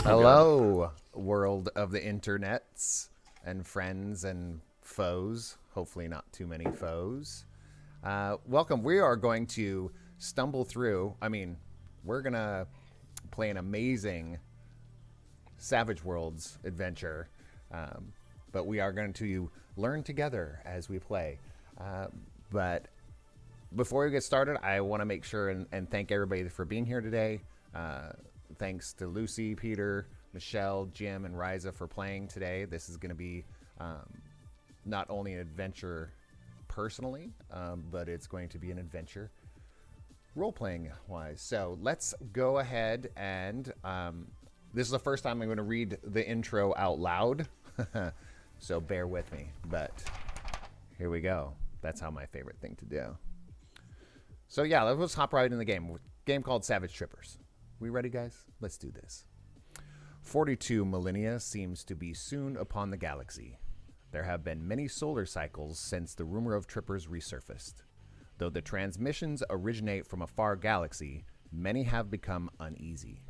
Hello, world of the internets and friends and foes. Hopefully, not too many foes. Welcome. We are going to stumble through. We're going to play an amazing Savage Worlds adventure, but we are going to learn together as we play. But before we get started, I want to make sure and thank everybody for being here today. Thanks to Lucy, Peter, Michelle, Jim, and Riza for playing today. This is going to be not only an adventure personally, but it's going to be an adventure role-playing wise. So let's go ahead and this is the first time I'm going to read the intro out loud. So bear with me, but here we go. That's how my favorite thing to do. So yeah, let's hop right in the game. Game called Savage Trippers. We ready, guys? Let's do this. 42 millennia seems to be soon upon the galaxy. There have been many solar cycles since the rumor of trippers resurfaced. Though the transmissions originate from a far galaxy, many have become uneasy.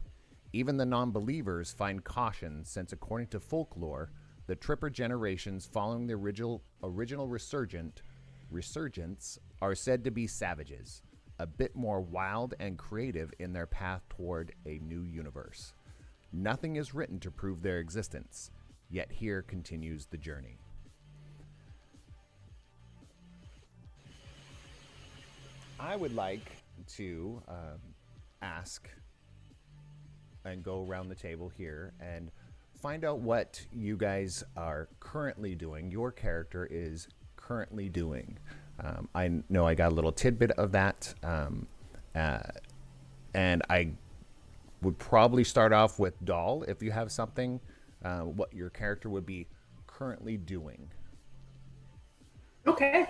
Even the non-believers find caution since, according to folklore, the tripper generations following the original resurgence are said to be savages, a bit more wild and creative in their path toward a new universe. Nothing is written to prove their existence, yet here continues the journey. I would like to ask and go around the table here and find out what you guys are currently doing. Your character is currently doing. I know I got a little tidbit of that, and I would probably start off with Doll. If you have something, what your character would be currently doing. Okay.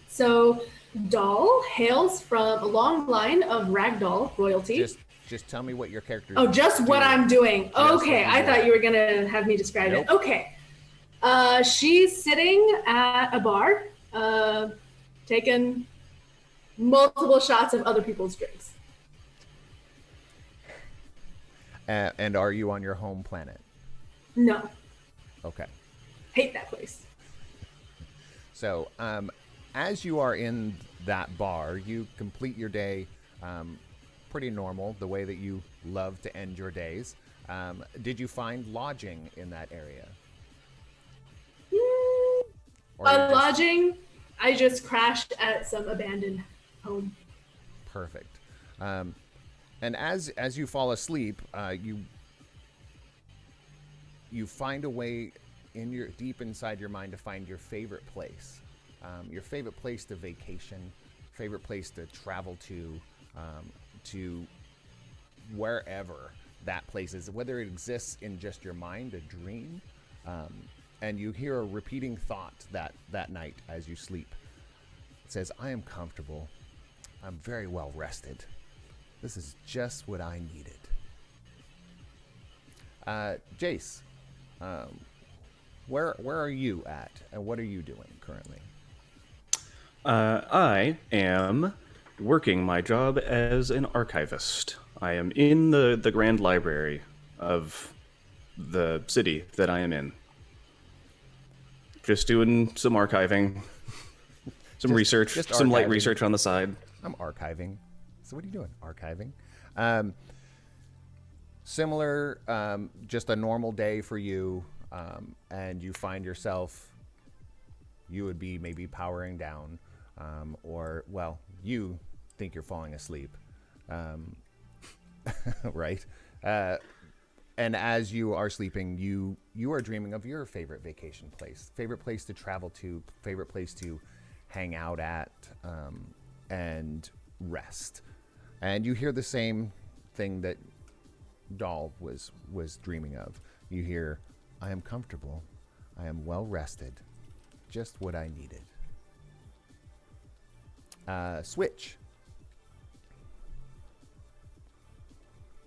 So Doll hails from a long line of ragdoll royalty. Just tell me what your character. Oh, just what I'm doing. Okay, I thought you were gonna have me describe it. Okay. She's sitting at a bar, taking multiple shots of other people's drinks. And are you on your home planet? No. Okay. Hate that place. So, as you are in that bar, you complete your day pretty normal, the way that you love to end your days. Did you find lodging in that area? Lodging, I just crashed at some abandoned home. Perfect. And as you fall asleep, you find a way deep inside your mind to find your favorite place. Your favorite place to vacation, favorite place to travel to wherever that place is, whether it exists in just your mind, a dream, and you hear a repeating thought that night as you sleep. It says, I am comfortable. I'm very well rested. This is just what I needed. Jace, where are you at, and what are you doing currently? I am working my job as an archivist. I am in the Grand Library of the city that I am in. Just doing some archiving, some research, some light research on the side. I'm archiving. So what are you doing? Archiving. Similar, just a normal day for you, and you find yourself, you would be maybe powering down, or, well, you think you're falling asleep, right? And as you are sleeping, you are dreaming of your favorite vacation place, favorite place to travel to, favorite place to hang out at, and rest. And you hear the same thing that Doll was dreaming of. You hear, I am comfortable. I am well rested. Just what I needed. Switch.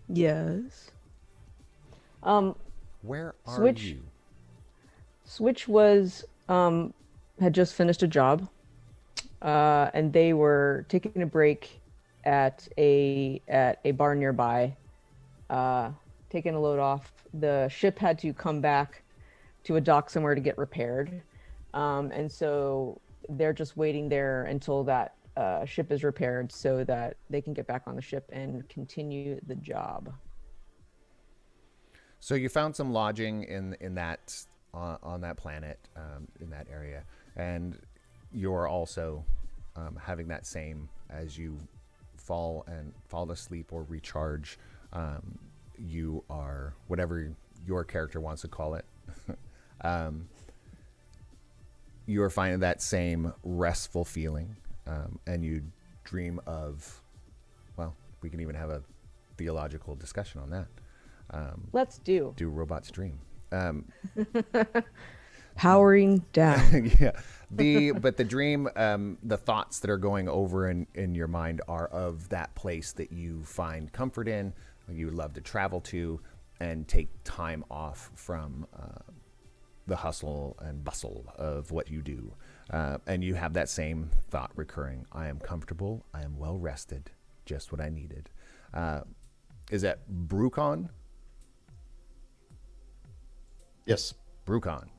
Yes. Where are Switch, you? Switch was had just finished a job, and they were taking a break at a bar nearby, taken a load off. The ship had to come back to a dock somewhere to get repaired. And so they're just waiting there until that ship is repaired so that they can get back on the ship and continue the job. So you found some lodging in that on that planet, in that area, and you're also having that same as you fall asleep or recharge. You are whatever your character wants to call it. You are finding that same restful feeling, and you dream of. Well, we can even have a theological discussion on that. Let's do robots dream. Powering down. Yeah. But the dream, the thoughts that are going over in your mind are of that place that you find comfort in, you love to travel to, and take time off from the hustle and bustle of what you do. And you have that same thought recurring. I am comfortable. I am well rested. Just what I needed. Is that Brucon? Yes. Brucon.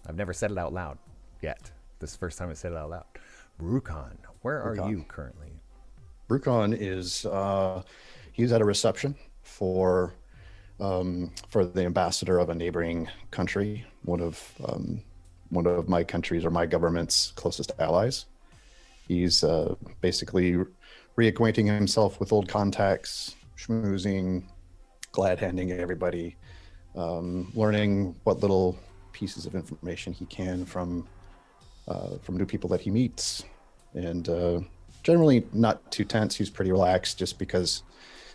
I've never said it out loud yet. This is the first time I said it out loud. Brucon, where are you currently? Brucon is he's at a reception for the ambassador of a neighboring country, one of my country's or my government's closest allies. He's basically reacquainting himself with old contacts, schmoozing, glad-handing everybody, learning what little pieces of information he can from new people that he meets, and generally not too tense. He's pretty relaxed just because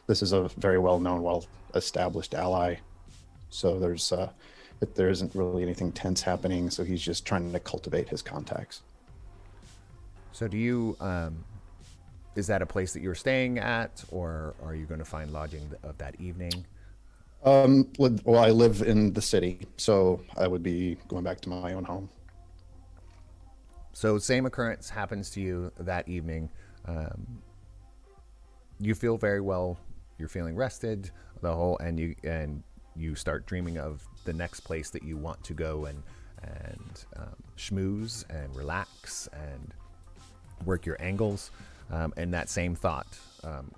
this is a very well-known, well-established ally. So there isn't really anything tense happening. So he's just trying to cultivate his contacts. So do you, is that a place that you're staying at, or are you going to find lodging of that evening? Well, I live in the city, so I would be going back to my own home. So same occurrence happens to you that evening. You feel very well. You're feeling rested, and you start dreaming of the next place that you want to go and schmooze and relax and work your angles. And that same thought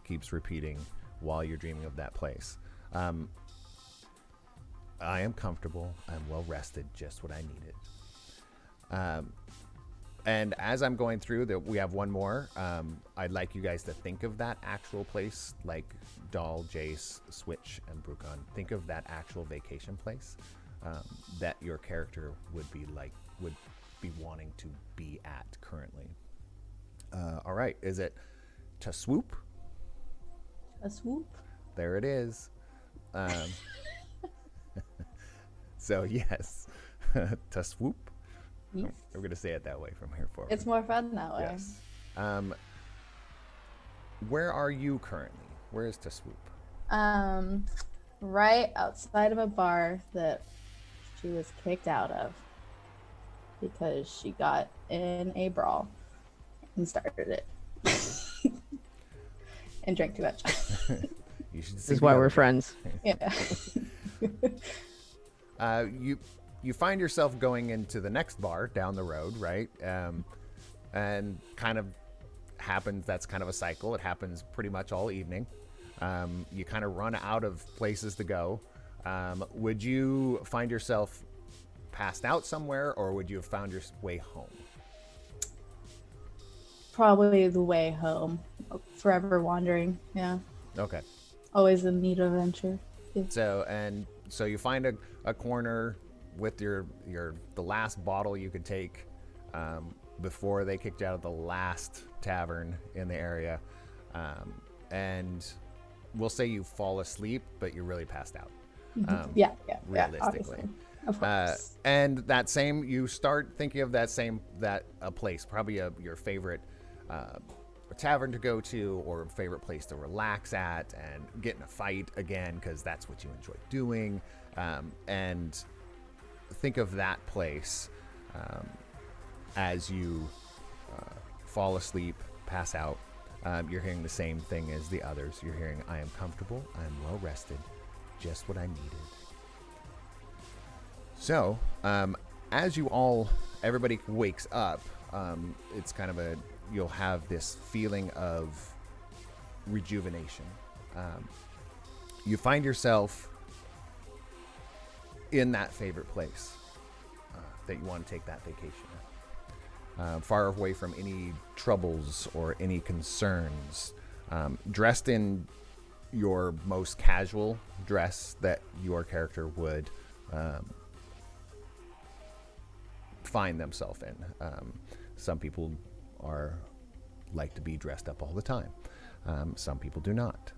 keeps repeating while you're dreaming of that place. I am comfortable. I'm well rested. Just what I needed. And as I'm going through, we have one more. I'd like you guys to think of that actual place, like Dahl, Jace, Switch, and Brucon. Think of that actual vacation place that your character would be wanting to be at currently. All right, is it to swoop? A swoop? There it is. So yes, to swoop. Yes. We're going to say it that way from here forward. It's more fun that way. Yes. Where are you currently? Where is to swoop? Right outside of a bar that she was kicked out of because she got in a brawl and started it and drank too much. You should This is why we're friends. Yeah. You find yourself going into the next bar down the road, right? And kind of happens. That's kind of a cycle. It happens pretty much all evening. You kind of run out of places to go. Would you find yourself passed out somewhere, or would you have found your way home? Probably the way home. Forever wandering. Yeah. Okay. Always in need of adventure. Yeah. So you find a corner with the last bottle you could take before they kicked you out of the last tavern in the area, and we'll say you fall asleep, but you're really passed out. Yeah, realistically. Of course. And that same, you start thinking of that place, probably your favorite tavern to go to, or favorite place to relax at and get in a fight again, because that's what you enjoy doing. And think of that place as you fall asleep, pass out. You're hearing the same thing as the others. You're hearing, I am comfortable, I am well rested, Just what I needed. So, as everybody wakes up, it's kind of you'll have this feeling of rejuvenation. You find yourself in that favorite place that you want to take that vacation at. Far away from any troubles or any concerns. Dressed in your most casual dress that your character would find themselves in. Some people like to be dressed up all the time. Some people do not.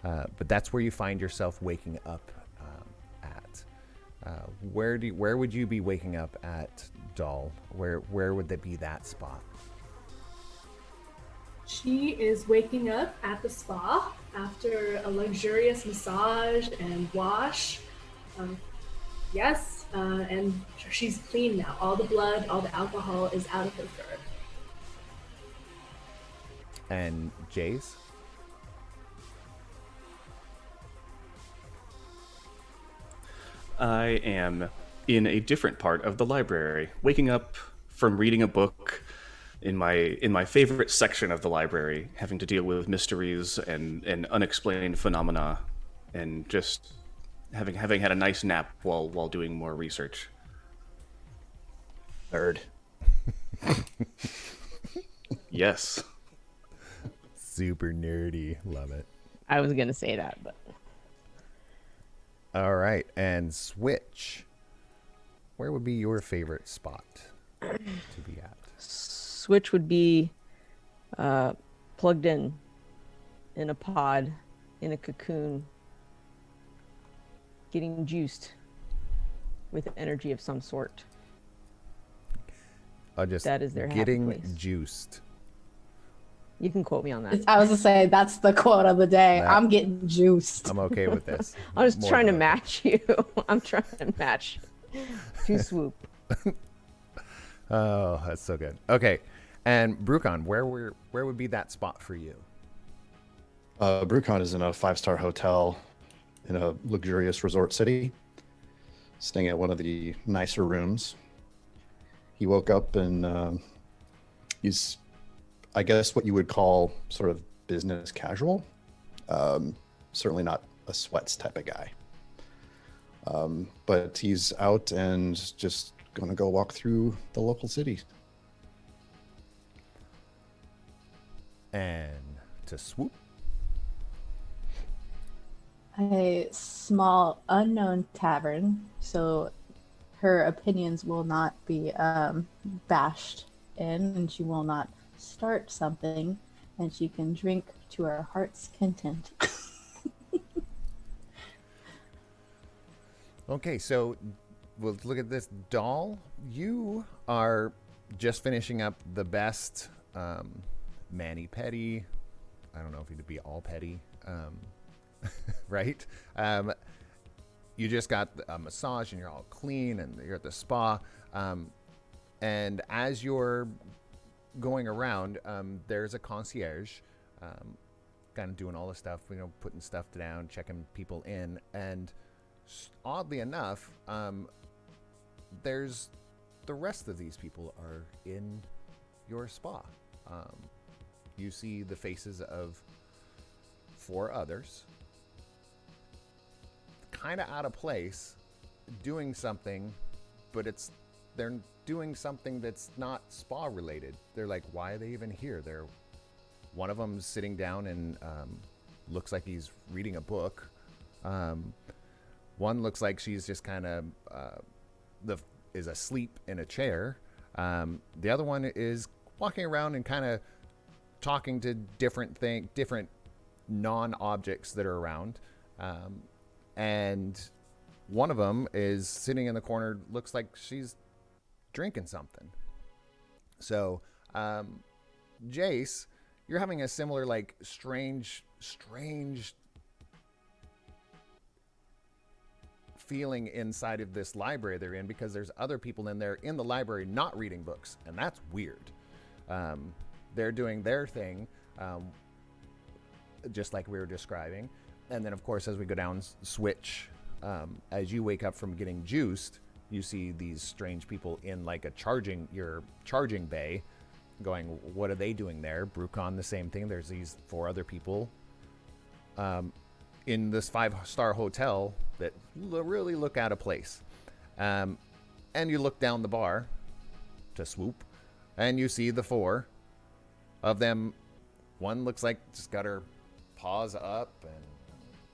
But that's where you find yourself waking up at. Where would you be waking up at, Doll? Where would that be, that spot? She is waking up at the spa after a luxurious massage and wash. Yes, and she's clean now. All the blood, all the alcohol is out of her fur. And Jace? I am in a different part of the library, waking up from reading a book in my favorite section of the library, having to deal with mysteries and unexplained phenomena, and just having had a nice nap while doing more research. Nerd. Yes. Super nerdy. Love it. I was gonna say that, but All right, and Switch. Where would be your favorite spot to be at? Switch would be plugged in a pod, in a cocoon, getting juiced with energy of some sort. That is their happy getting place. juiced. You can quote me on that. I was gonna say that's the quote of the day. I'm getting juiced. I'm okay with this. I'm just More trying to than match you. I'm trying to match. To swoop. Oh, that's so good. Okay, and Brucon, where would be that spot for you? Brucon is in a 5-star hotel in a luxurious resort city, staying at one of the nicer rooms. He woke up and he's, I guess, what you would call sort of business casual. Certainly not a sweats type of guy. But he's out and just going to go walk through the local city. And to swoop. A small unknown tavern, so her opinions will not be bashed in, and she will not start something, and she can drink to her heart's content. Okay, so we'll look at this. Doll, you are just finishing up the best mani-pedi. I don't know if you'd be all petty, right? You just got a massage and you're all clean and you're at the spa. And as you're going around, there's a concierge kind of doing all the stuff, putting stuff down, checking people in. And oddly enough, there's the rest of these people are in your spa. You see the faces of 4 others, kind of out of place, doing something, but they're doing something that's not spa related. They're like, why are they even here? One of them's sitting down and looks like he's reading a book. One looks like she's just kind of is asleep in a chair. The other one is walking around and kind of talking to different non-objects that are around. And one of them is sitting in the corner, looks like she's drinking something. So, Jace, you're having a similar, like, strange feeling inside of this library they're in, because there's other people in there in the library not reading books, and that's weird. They're doing their thing, just like we were describing, And then, of course, as we go down, Switch, as you wake up from getting juiced, you see these strange people in like your charging bay going, what are they doing there? Brucon, the same thing. There's these 4 other people in this 5-star hotel that really look out of place. And you look down the bar to swoop, and you see the 4 of them. One looks like just got her paws up and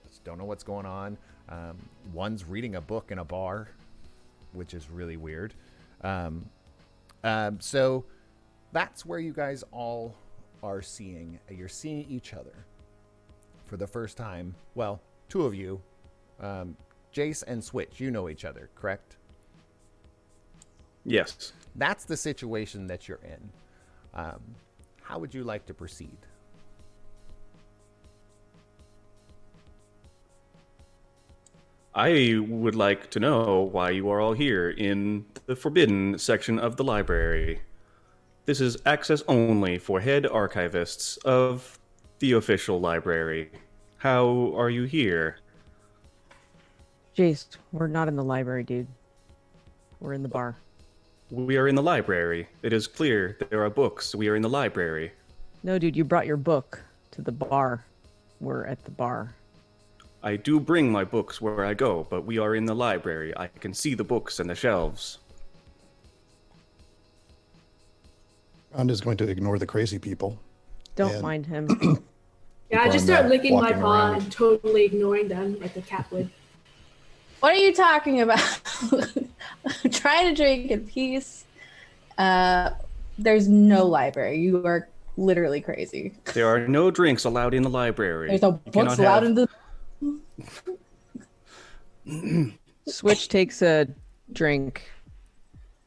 just don't know what's going on. One's reading a book in a bar, which is really weird. So that's where you guys all are seeing. You're seeing each other for the first time. Well, 2 of you, Jace and Switch, you know each other, correct? Yes. That's the situation that you're in. How would you like to proceed? I would like to know why you are all here in the forbidden section of the library. This is access only for head archivists of the official library. How are you here? Jace, we're not in the library, dude. We're in the bar. We are in the library. It is clear there are books. We are in the library. No, dude, you brought your book to the bar. We're at the bar. I do bring my books where I go, but we are in the library. I can see the books and the shelves. Rond is going to ignore the crazy people. Don't And- mind him. Yeah, I just Going start back, licking my walking paw around. and totally ignoring them like a cat would. What are you talking about? I'm trying to drink in peace. There's no library. You are literally crazy. There are no drinks allowed in the library. There's no You books cannot allowed have- in the. Switch takes a drink,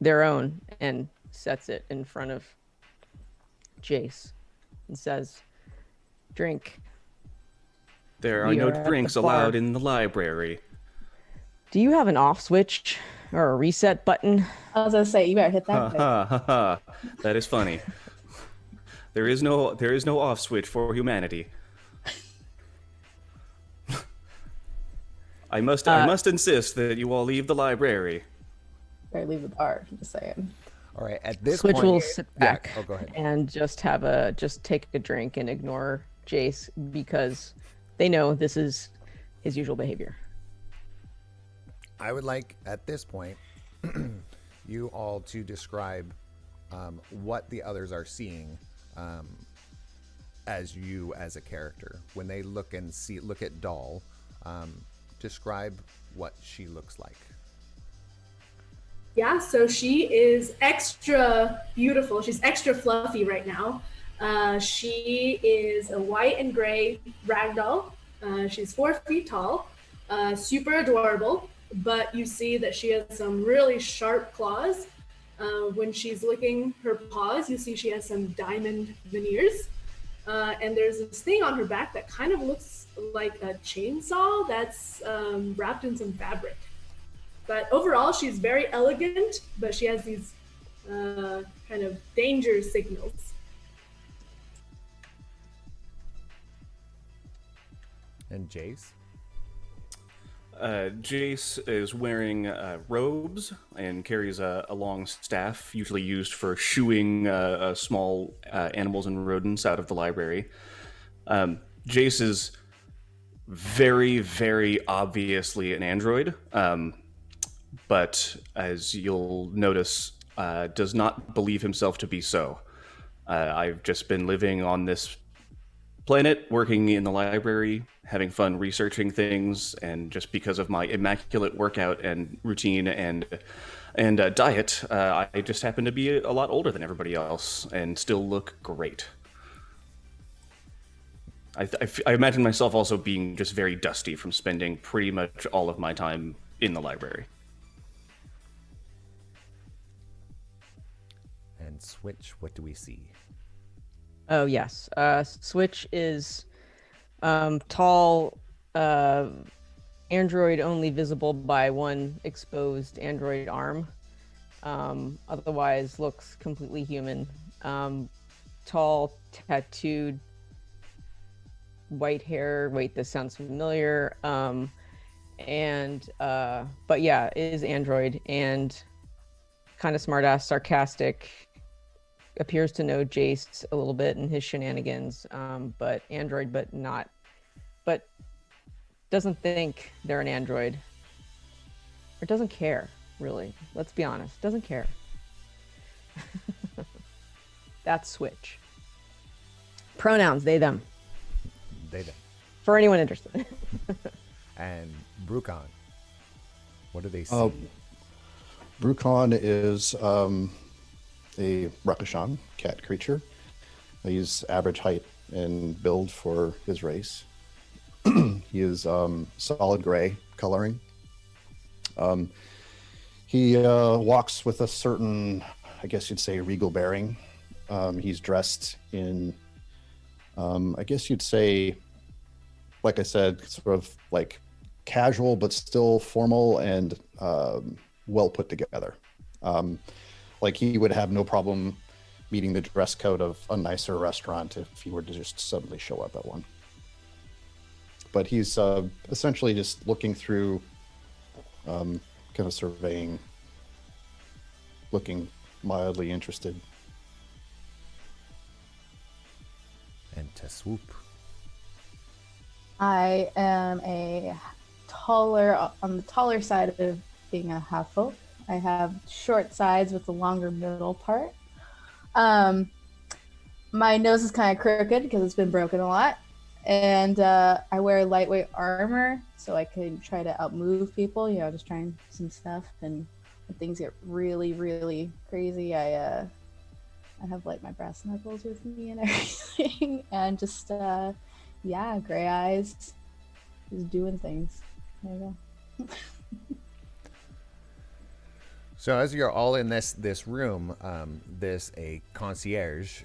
their own, and sets it in front of Jace and says, "Drink." There are We no are at the drinks bar. allowed in the library. Do you have an off switch or a reset button? I was gonna say you better hit Ha that. ha ha ha. That is funny. There is no off switch for humanity. I must insist that you all leave the library. Better leave the bar. I'm just saying. All right, at this Switch point, will sit Yeah. back Oh, go ahead. and just take a drink and ignore Jace because they know this is his usual behavior. I would like, at this point, you all to describe what the others are seeing as you as a character. When they look at Doll, describe what she looks like. Yeah, so she is extra beautiful. She's extra fluffy right now. She is a white and gray ragdoll. She's 4 feet tall, super adorable, but you see that she has some really sharp claws. When she's licking her paws, you see she has some diamond veneers. And there's this thing on her back that kind of looks like a chainsaw that's wrapped in some fabric. But overall, she's very elegant, but she has these kind of danger signals. And Jace? Jace is wearing robes and carries a long staff, usually used for shooing small animals and rodents out of the library. Jace is very, very obviously an android, but as you'll notice, does not believe himself to be so. I've just been living on this planet, working in the library, having fun researching things, and just because of my immaculate workout and routine and diet, I just happen to be a lot older than everybody else and still look great. I imagine myself also being just very dusty from spending pretty much all of my time in the library. And Switch, what do we see? Oh yes, Switch is tall, android only visible by one exposed android arm. Otherwise looks completely human. Tall, tattooed, white hair. Wait, this sounds familiar. But yeah, is android and kind of smartass, sarcastic. Appears to know Jace a little bit and his shenanigans. But android, but doesn't think they're an android. Or doesn't care, really. Let's be honest. Doesn't care. That's Switch. Pronouns, they, them. They did. For anyone interested. And Brucon, what do they see? Brucon is a Rakashan cat creature. He's average height and build for his race. He is solid gray coloring. He walks with a certain, I guess you'd say, regal bearing. He's dressed in, I guess you'd say, like I said, sort of like casual, but still formal and well put together. Like he would have no problem meeting the dress code of a nicer restaurant if he were to just suddenly show up at one. But he's essentially just looking through, kind of surveying, looking mildly interested. And to swoop. I am on the taller side of being a half elf. I have short sides with a longer middle part. My nose is kind of crooked because it's been broken a lot. And I wear lightweight armor so I can try to outmove people, just trying some stuff. And when things get really, really crazy, I have like my brass knuckles with me and everything. And just, gray eyes, just doing things. There you go. So as you're all in this room, a concierge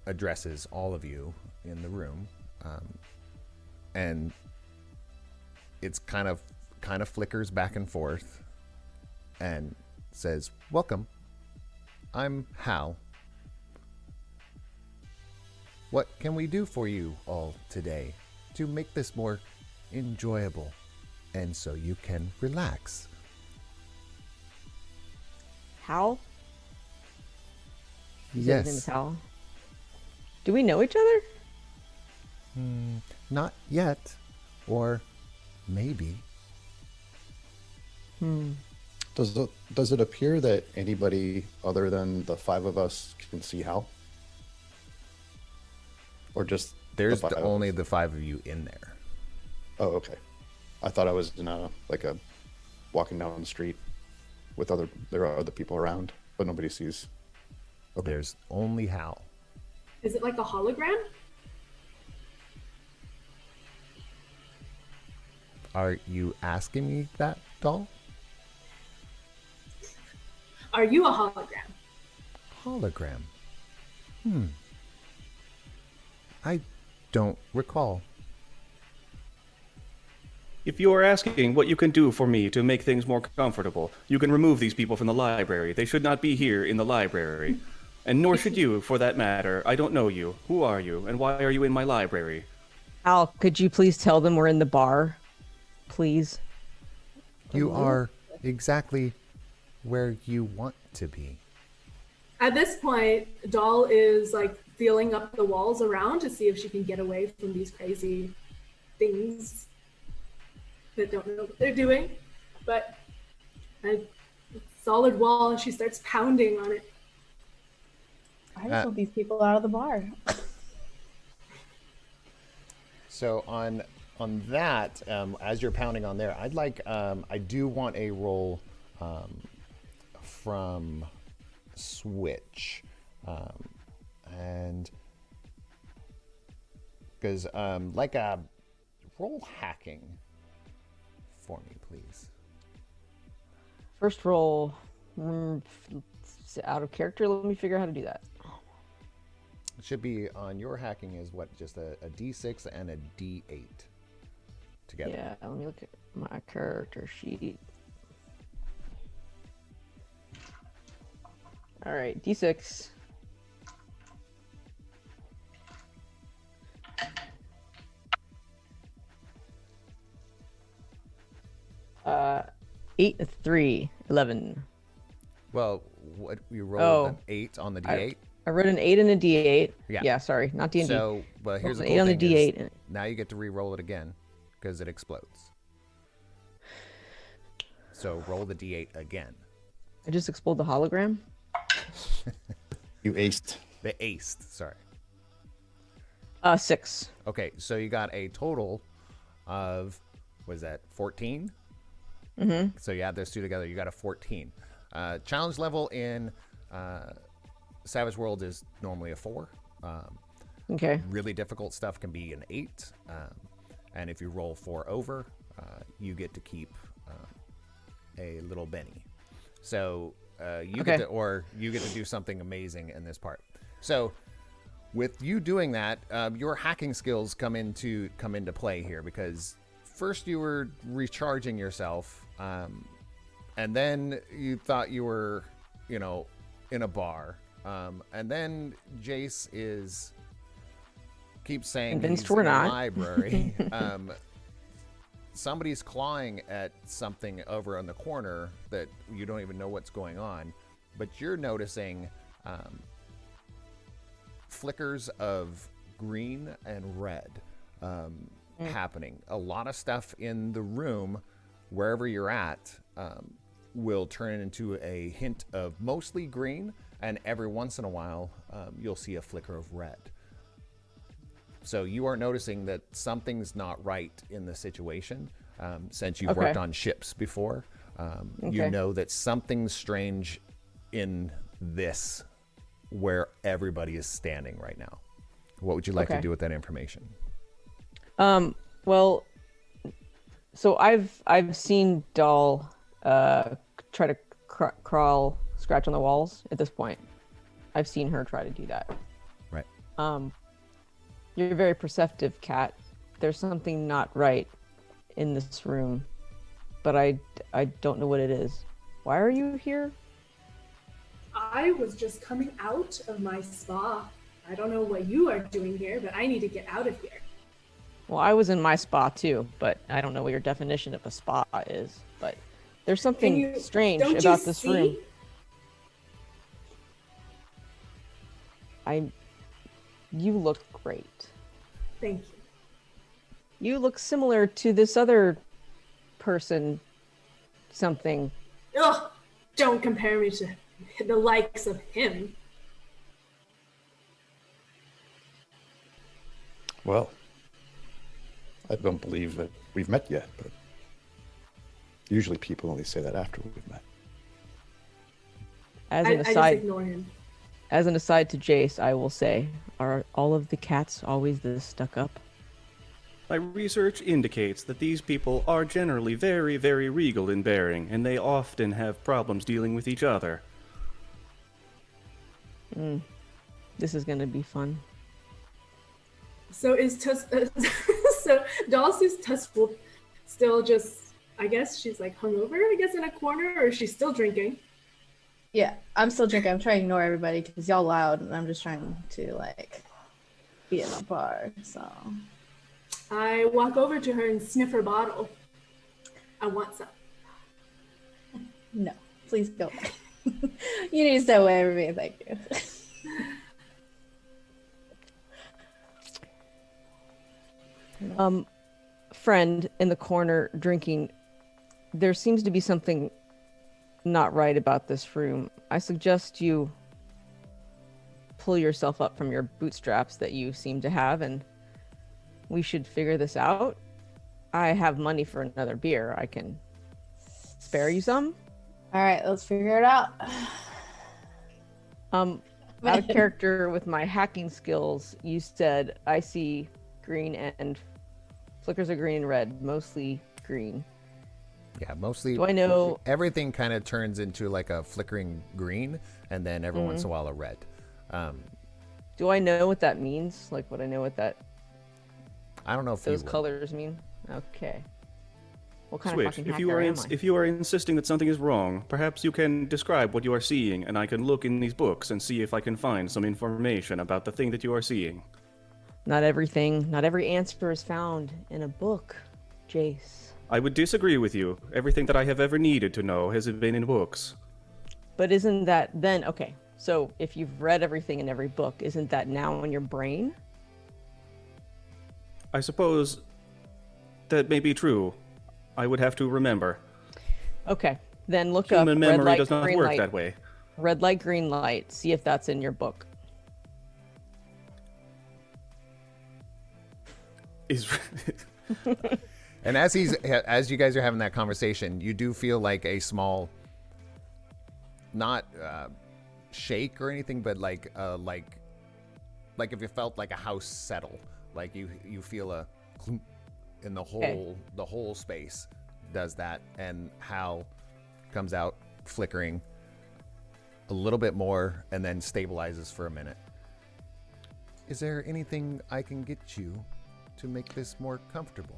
addresses all of you in the room, and it's kind of flickers back and forth, and says, "Welcome. I'm Hal. What can we do for you all today to make this more enjoyable, and so you can relax?" Hal? You said Yes. his name is Hal? Do we know each other? Not yet, or maybe. Does it appear that anybody other than the five of us can see Hal? Or just There's the five only the five of you in there. Oh, okay. I thought I was in walking down the street with there are other people around, but nobody sees. Okay. There's only Hal. Is it like a hologram? Are you asking me that, doll? Are you a hologram? Hologram. I don't recall. If you are asking what you can do for me to make things more comfortable, you can remove these people from the library. They should not be here in the library. And nor should you, for that matter. I don't know you. Who are you, and why are you in my library? Al, could you please tell them we're in the bar? Please. You are exactly where you want to be. At this point, Doll is like feeling up the walls around to see if she can get away from these crazy things that don't know what they're doing. But a solid wall, and she starts pounding on it. I just want these people out of the bar. So on that, as you're pounding on there, I'd like I do want a roll from Switch, and because like a roll hacking for me, please. First roll, out of character. Let me figure out how to do that. It should be on your hacking is what, just a D6 and a D8 together. Yeah, let me look at my character sheet. All right, D6. 8, a 3, 11. Well, what you rolled Oh. an 8 on the D8. I wrote an 8 and a D8. Yeah. Yeah, sorry, not D&D. So, but here's the An cool 8 on the thing is D8. now you get to re-roll it again because it explodes. So roll the D8 again. I just exploded the hologram. You aced. The aced, sorry. 6. Okay, so you got a total of, was that 14? Mm-hmm. So you add those two together, you got a 14. Challenge level in Savage World is normally a 4. Okay. Really difficult stuff can be an 8. And if you roll 4 over, you get to keep a little Benny. So you get to, or you get to do something amazing in this part. So with you doing that, your hacking skills come into play here, because first you were recharging yourself, and then you thought you were, in a bar, and then Jace keeps saying Convinced he's we're in a not. library. Somebody's clawing at something over in the corner that you don't even know what's going on, but you're noticing flickers of green and red happening. A lot of stuff in the room, wherever you're at, will turn into a hint of mostly green, and every once in a while you'll see a flicker of red. So you are noticing that something's not right in the situation. Since you've worked on ships before, you know that something's strange in this, where everybody is standing right now. What would you like to do with that information? Well, so I've seen Doll try to crawl, scratch on the walls at this point. I've seen her try to do that. Right. You're very perceptive, Kat. There's something not right in this room, but I don't know what it is. Why are you here? I was just coming out of my spa. I don't know what you are doing here, but I need to get out of here. Well, I was in my spa too, but I don't know what your definition of a spa is. But there's something strange about this room. You look great. Thank you. You look similar to this other person, something. Ugh! Don't compare me to the likes of him. Well, I don't believe that we've met yet, but usually people only say that after we've met. As I an just aside, ignore him. as an aside to Jace, I will say, are all of the cats always this stuck up? My research indicates that these people are generally very, very regal in bearing, and they often have problems dealing with each other. This is gonna be fun. So so Dulce's Tusk still just, I guess she's like hungover, in a corner, or is she still drinking? Yeah, I'm still drinking. I'm trying to ignore everybody because y'all loud, and I'm just trying to be in a bar. So I walk over to her and sniff her bottle. I want some. no, please go away. You need to stay away from me. Thank you. Friend in the corner drinking. There seems to be something not right about this room. I suggest you pull yourself up from your bootstraps that you seem to have, and we should figure this out. I have money for another beer. I can spare you some. All right, let's figure it out. Out of character with my hacking skills, you said I see green and flickers of green and red, mostly green. Yeah, mostly. Do I know? Everything kind of turns into like a flickering green, and then every once in a while a red. Do I know what that means? Like, would I know what that I don't know if those you would. colors mean? Okay. What kind of Switch, fucking if hacker you are am I? if you are insisting that something is wrong, perhaps you can describe what you are seeing, and I can look in these books and see if I can find some information about the thing that you are seeing. Not every answer is found in a book, Jace. I would disagree with you. Everything that I have ever needed to know has been in books. But isn't that then okay? So if you've read everything in every book, isn't that now in your brain? I suppose that may be true. I would have to remember. Okay, then look Human up red memory light, does not green work light. that way. Red light, green light. See if that's in your book. And as you guys are having that conversation, you do feel like a small, not shake or anything, but like if you felt like a house settle, like you feel a clunk in the whole space does that, and Hal comes out flickering a little bit more and then stabilizes for a minute. Is there anything I can get you to make this more comfortable?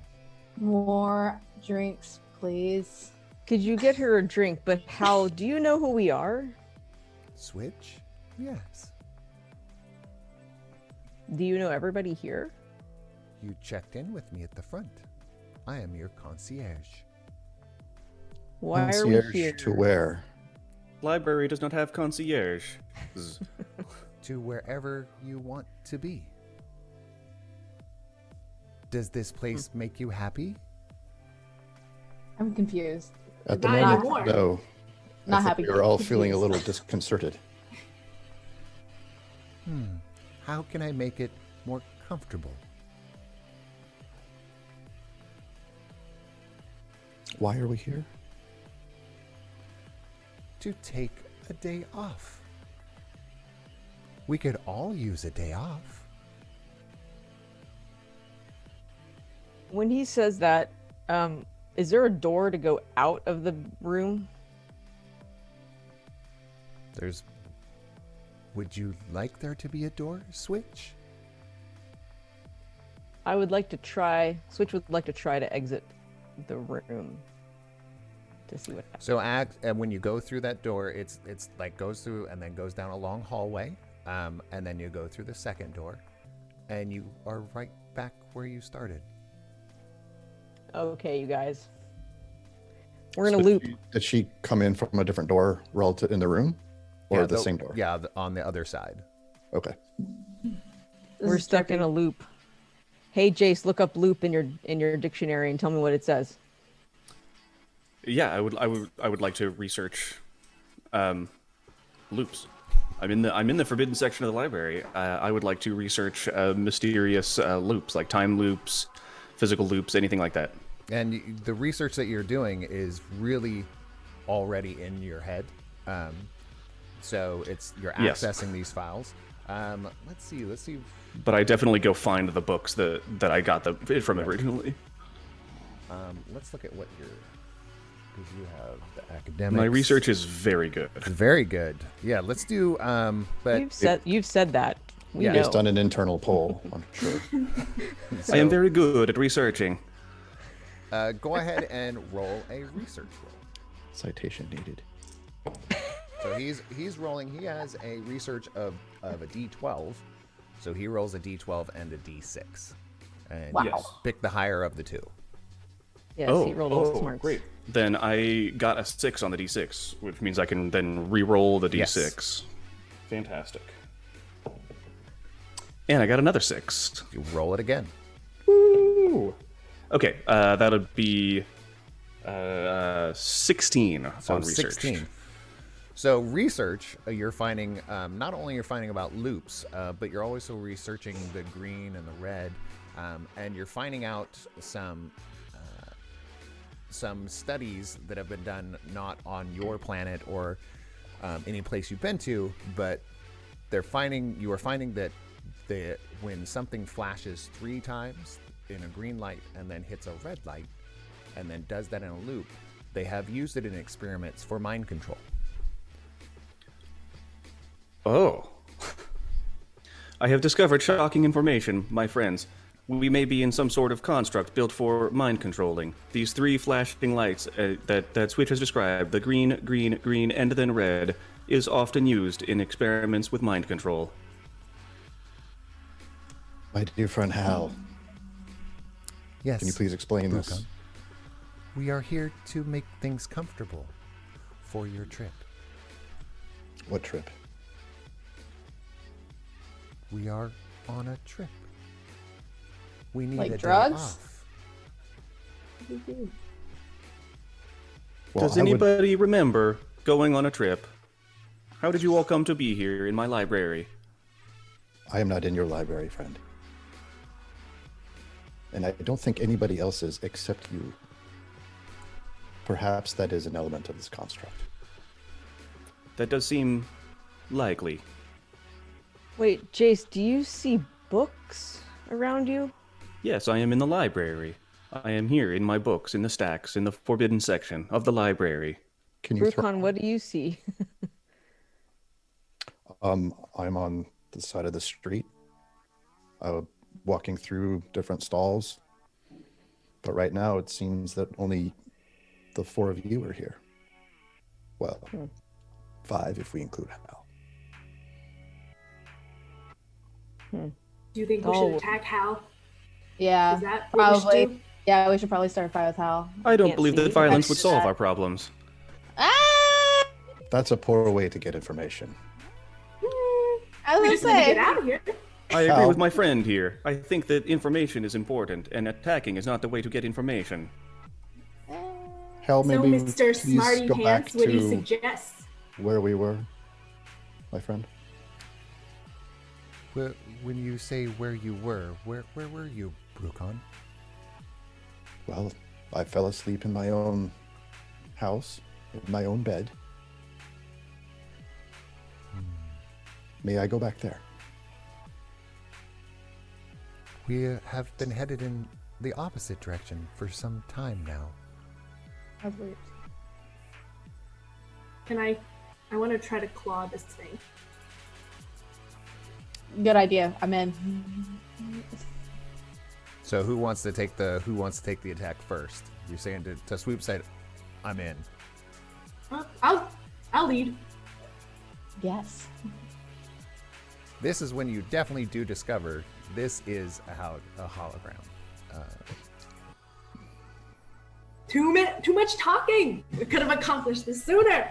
More drinks, please. Could you get her a drink? But Hal, do you know who we are? Switch? Yes. Do you know everybody here? You checked in with me at the front. I am your concierge. Why are Concierge we here? to where? Library does not have concierge. To wherever you want to be. Does this place make you happy? I'm confused. At the Not moment, anymore. no. Not I think happy. we are all feeling a Confused. little disconcerted. How can I make it more comfortable? Why are we here? To take a day off. We could all use a day off. When he says that, is there a door to go out of the room? Would you like there to be a door switch? I would like to try. Switch would like to try to exit the room to see what happens. So and when you go through that door, it's like goes through and then goes down a long hallway, and then you go through the second door, and you are right back where you started. Okay, you guys. We're in So a loop. Did she come in from a different door relative in the room? Or Yeah, the same door? Yeah, on the other side. Okay. We're stuck in a loop. Hey, Jace, look up loop in your dictionary and tell me what it says. Yeah, I would like to research loops. I'm in the forbidden section of the library. I would like to research mysterious loops, like time loops, physical loops, anything like that. And the research that you're doing is really already in your head. So you're Yes. accessing these files. Let's see. But I definitely go find the books that I got it from originally. Let's look at what because you have the academics. My research is very good. Very good. Yeah, let's do. But You've said that. We Yeah. know. Based on an internal poll, I'm sure. I am very good at researching. Go ahead and roll a research roll. Citation needed. So he's rolling. He has a research of a D12. So he rolls a D12 and a D6, and Wow. Yes. pick the higher of the two. Yes, he rolled all smarts. Great. Then I got a 6 on the D6, which means I can then re-roll the D6. Yes. Fantastic. And I got another 6. You roll it again. Woo! Okay, that'll be 16 So on research. 16. So research, you're finding not only you're finding about loops, but you're also researching the green and the red, and you're finding out some studies that have been done not on your planet or any place you've been to, but you are finding that when something flashes 3 times in a green light and then hits a red light and then does that in a loop, they have used it in experiments for mind control. Oh. I have discovered shocking information, my friends. We may be in some sort of construct built for mind controlling. These 3 flashing lights that Switch has described, the green, green, green, and then red, is often used in experiments with mind control. My dear friend Hal, Yes. can you please explain this? We are here to make things comfortable for your trip. What trip? We are on a trip. We need Like a drugs? day off. Well, Does anybody remember going on a trip? How did you all come to be here in my library? I am not in your library, friend. And I don't think anybody else is except you. Perhaps that is an element of this construct. That does seem likely. Wait, Jace, do you see books around you? Yes, I am in the library. I am here in my books, in the stacks, in the forbidden section of the library. Can you throw? Brucon, what do you see? I'm on the side of the street, walking through different stalls. But right now, it seems that only the four of you are here. Well, 5 if we include Hal. Do you think we Oh. should attack Hal? Yeah, Is that what we should probably. do? Yeah, we should probably start a fight with Hal. I don't Can't believe see. that violence would That's- solve our problems. Ah! That's a poor way to get information. I We was just need to gonna get out of here. I agree Hal. with my friend here. I think that information is important, and attacking is not the way to get information. Hal, So, maybe Mr. please Smarty go back Pants, what do you to suggest? where we were, my friend. When you say where you were, where were you, Brucon? Well, I fell asleep in my own house, in my own bed. May I go back there? We have been headed in the opposite direction for some time now. Can I want to try to claw this thing. Good idea. I'm in. So who wants to take the attack first? You're saying to Swoop said, I'm in. I'll lead. Yes. This is when you definitely do discover this is a hologram. Too much talking. We could have accomplished this sooner.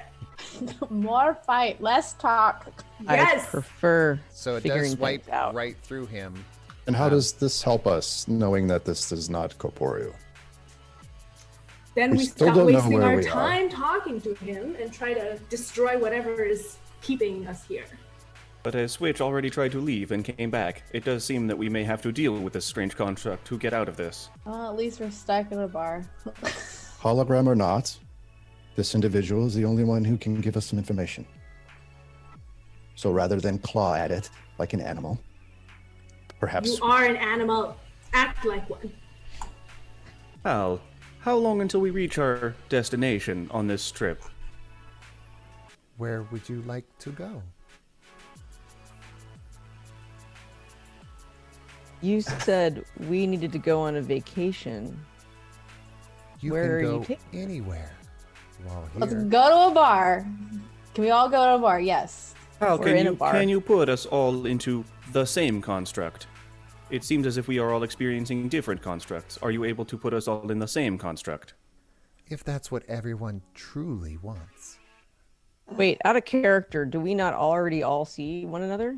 More fight, less talk. Yes. I prefer So it figuring does swipe things out. right through him. And how does this help us, knowing that this is not corporeal? Then We we still stop don't know wasting where our we are. time talking to him and try to destroy whatever is keeping us here. But as Switch already tried to leave and came back, it does seem that we may have to deal with this strange construct to get out of this. Well, at least we're stuck in a bar. Hologram or not, this individual is the only one who can give us some information. So rather than claw at it like an animal, perhaps You are an animal. Act like one. Hal, how long until we reach our destination on this trip? Where would you like to go? You said we needed to go on a vacation. You Where are can you go taking- anywhere while Let's here. go to a bar. Can we all go to a bar? Yes. Hal, We're in a can bar. you put us all into the same construct? It seems as if we are all experiencing different constructs. Are you able to put us all in the same construct? If that's what everyone truly wants. Wait, out of character, do we not already all see one another?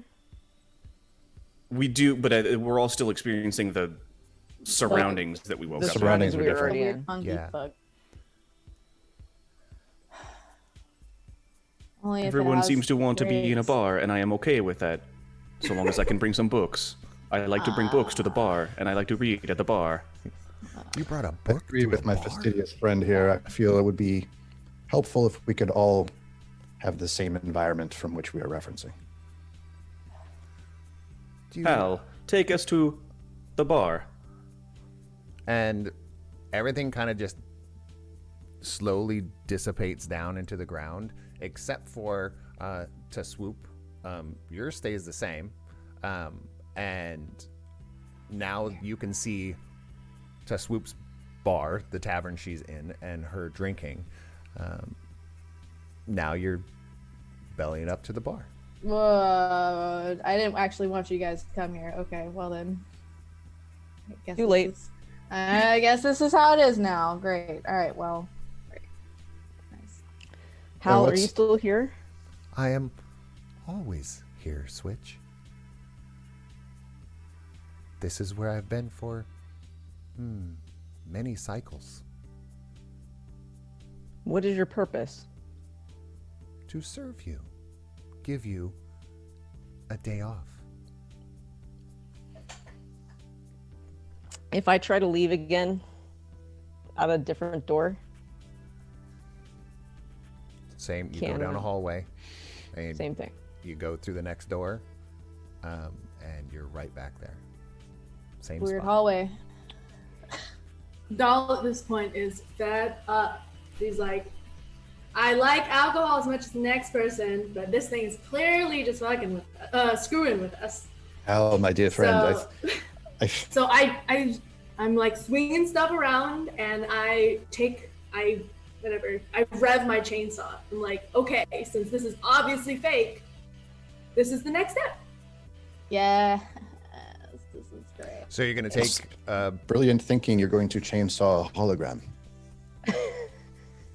We do, but we're all still experiencing the surroundings that we woke The up. surroundings surroundings are we were different. already Weird in. funky Yeah. fuck. Only if it Everyone has seems to want to be in a grades. bar, and I am okay with that, so long as I can bring some books. I like to bring books to the bar, and I like to read at the bar. You brought a I book agree to with a my bar? fastidious friend here. I feel it would be helpful if we could all have the same environment from which we are referencing. Do you- Hal, take us to the bar. And everything kind of just slowly dissipates down into the ground, except for to Swoop. Yours stays the same, and now you can see to Swoop's bar, the tavern she's in, and her drinking. Now you're bellying up to the bar. Whoa, I didn't actually want you guys to come here. Okay, well then. I guess Too this late. is- I guess this is how it is now. Great. All right. Well, great. Nice. Hal, are let's- you still here? I am always here, Switch. This is where I've been for many cycles. What is your purpose? To serve you, give you a day off. If I try to leave again out a different door, Same, you go Can down we? a hallway, and same thing. you go through the next door, and you're right back there. Same Weird spot. hallway. Doll at this point is fed up. She's like, I like alcohol as much as the next person, but this thing is clearly just fucking with, screwing with us. Hal, my dear friend, So, so I'm like swinging stuff around, and I rev my chainsaw. I'm like, okay, since this is obviously fake, this is the next step. Yeah. This is great. So you're gonna Yes. take. Brilliant thinking. You're going to chainsaw a hologram.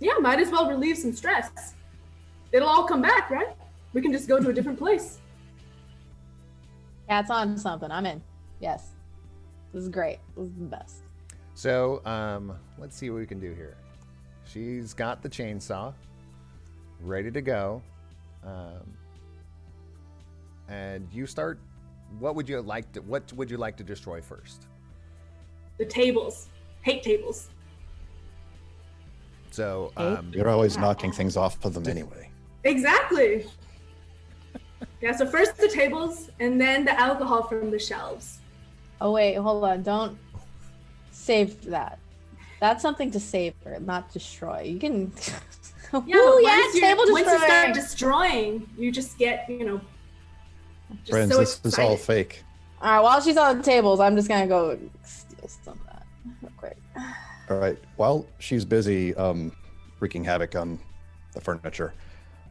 Yeah, might as well relieve some stress. It'll all come back, right? We can just go to a different place. Cat's on something. I'm in. Yes. This is great. This is the best. So let's see what we can do here. She's got the chainsaw ready to go, and you start. What would you like to destroy first? The tables. Hate tables. So You're always knocking things off of them anyway. Exactly. Yeah, so first the tables, and then the alcohol from the shelves. Oh wait, hold on. Don't save that. That's something to savor, not destroy. You can. Yeah, Ooh, but yeah, table once you start destroying. destroying, you just get, just Friends, so this is all excited. fake. All right, while she's on the tables, I'm just gonna go steal some of that real quick. All right. While she's busy wreaking havoc on the furniture,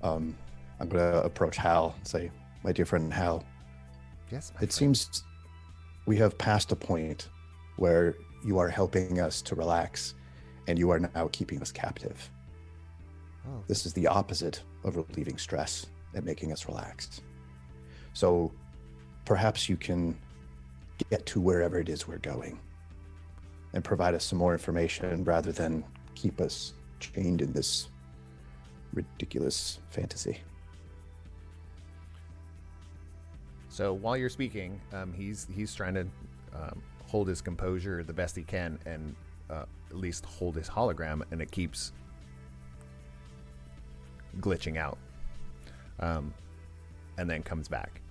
I'm going to approach Hal and say, my dear friend Hal, yes, my it friend. seems we have passed a point where you are helping us to relax and you are now keeping us captive. Oh, This is the opposite of relieving stress and making us relaxed. So perhaps you can get to wherever it is we're going and provide us some more information rather than keep us chained in this ridiculous fantasy. So while you're speaking, he's trying to hold his composure the best he can, and at least hold his hologram, and it keeps glitching out, and then comes back.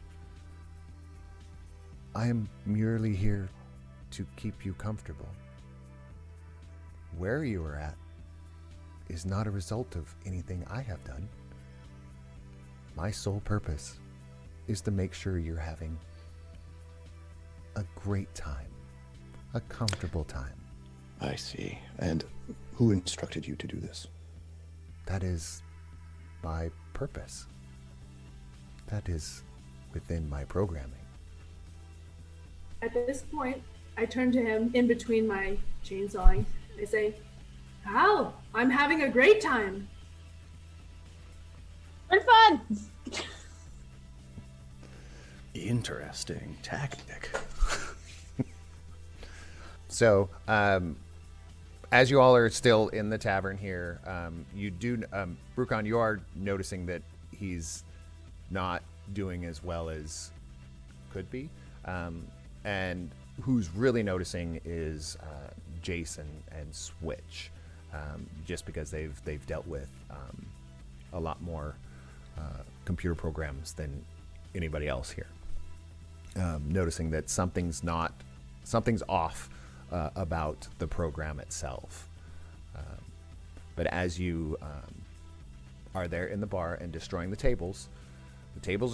I am merely here to keep you comfortable. Where you are at is not a result of anything I have done. My sole purpose is to make sure you're having a great time, a comfortable time. I see. And who instructed you to do this? That is my purpose. That is within my programming. At this point, I turn to him in between my chainsawing. I say, Hal, I'm having a great time. We're fun. Interesting tactic. So, as you all are still in the tavern here, you do, Brucon, you are noticing that he's not doing as well as could be. And who's really noticing is Jason and Switch, just because they've dealt with a lot more computer programs than anybody else here. Noticing that something's off about the program itself. But as you are there in the bar and destroying the tables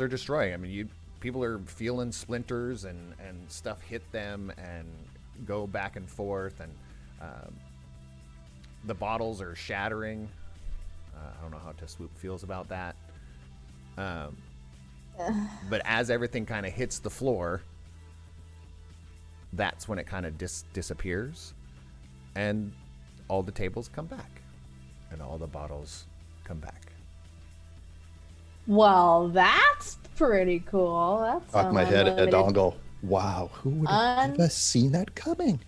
are destroying. I mean, people are feeling splinters and stuff hit them and go back and forth, and the bottles are shattering. I don't know how Swoop feels about that. But as everything kind of hits the floor, that's when it kind of disappears. and all the tables come back, and all the bottles come back. Well, that's pretty cool. That's Knock my head at a dongle. Wow, who would have ever seen that coming?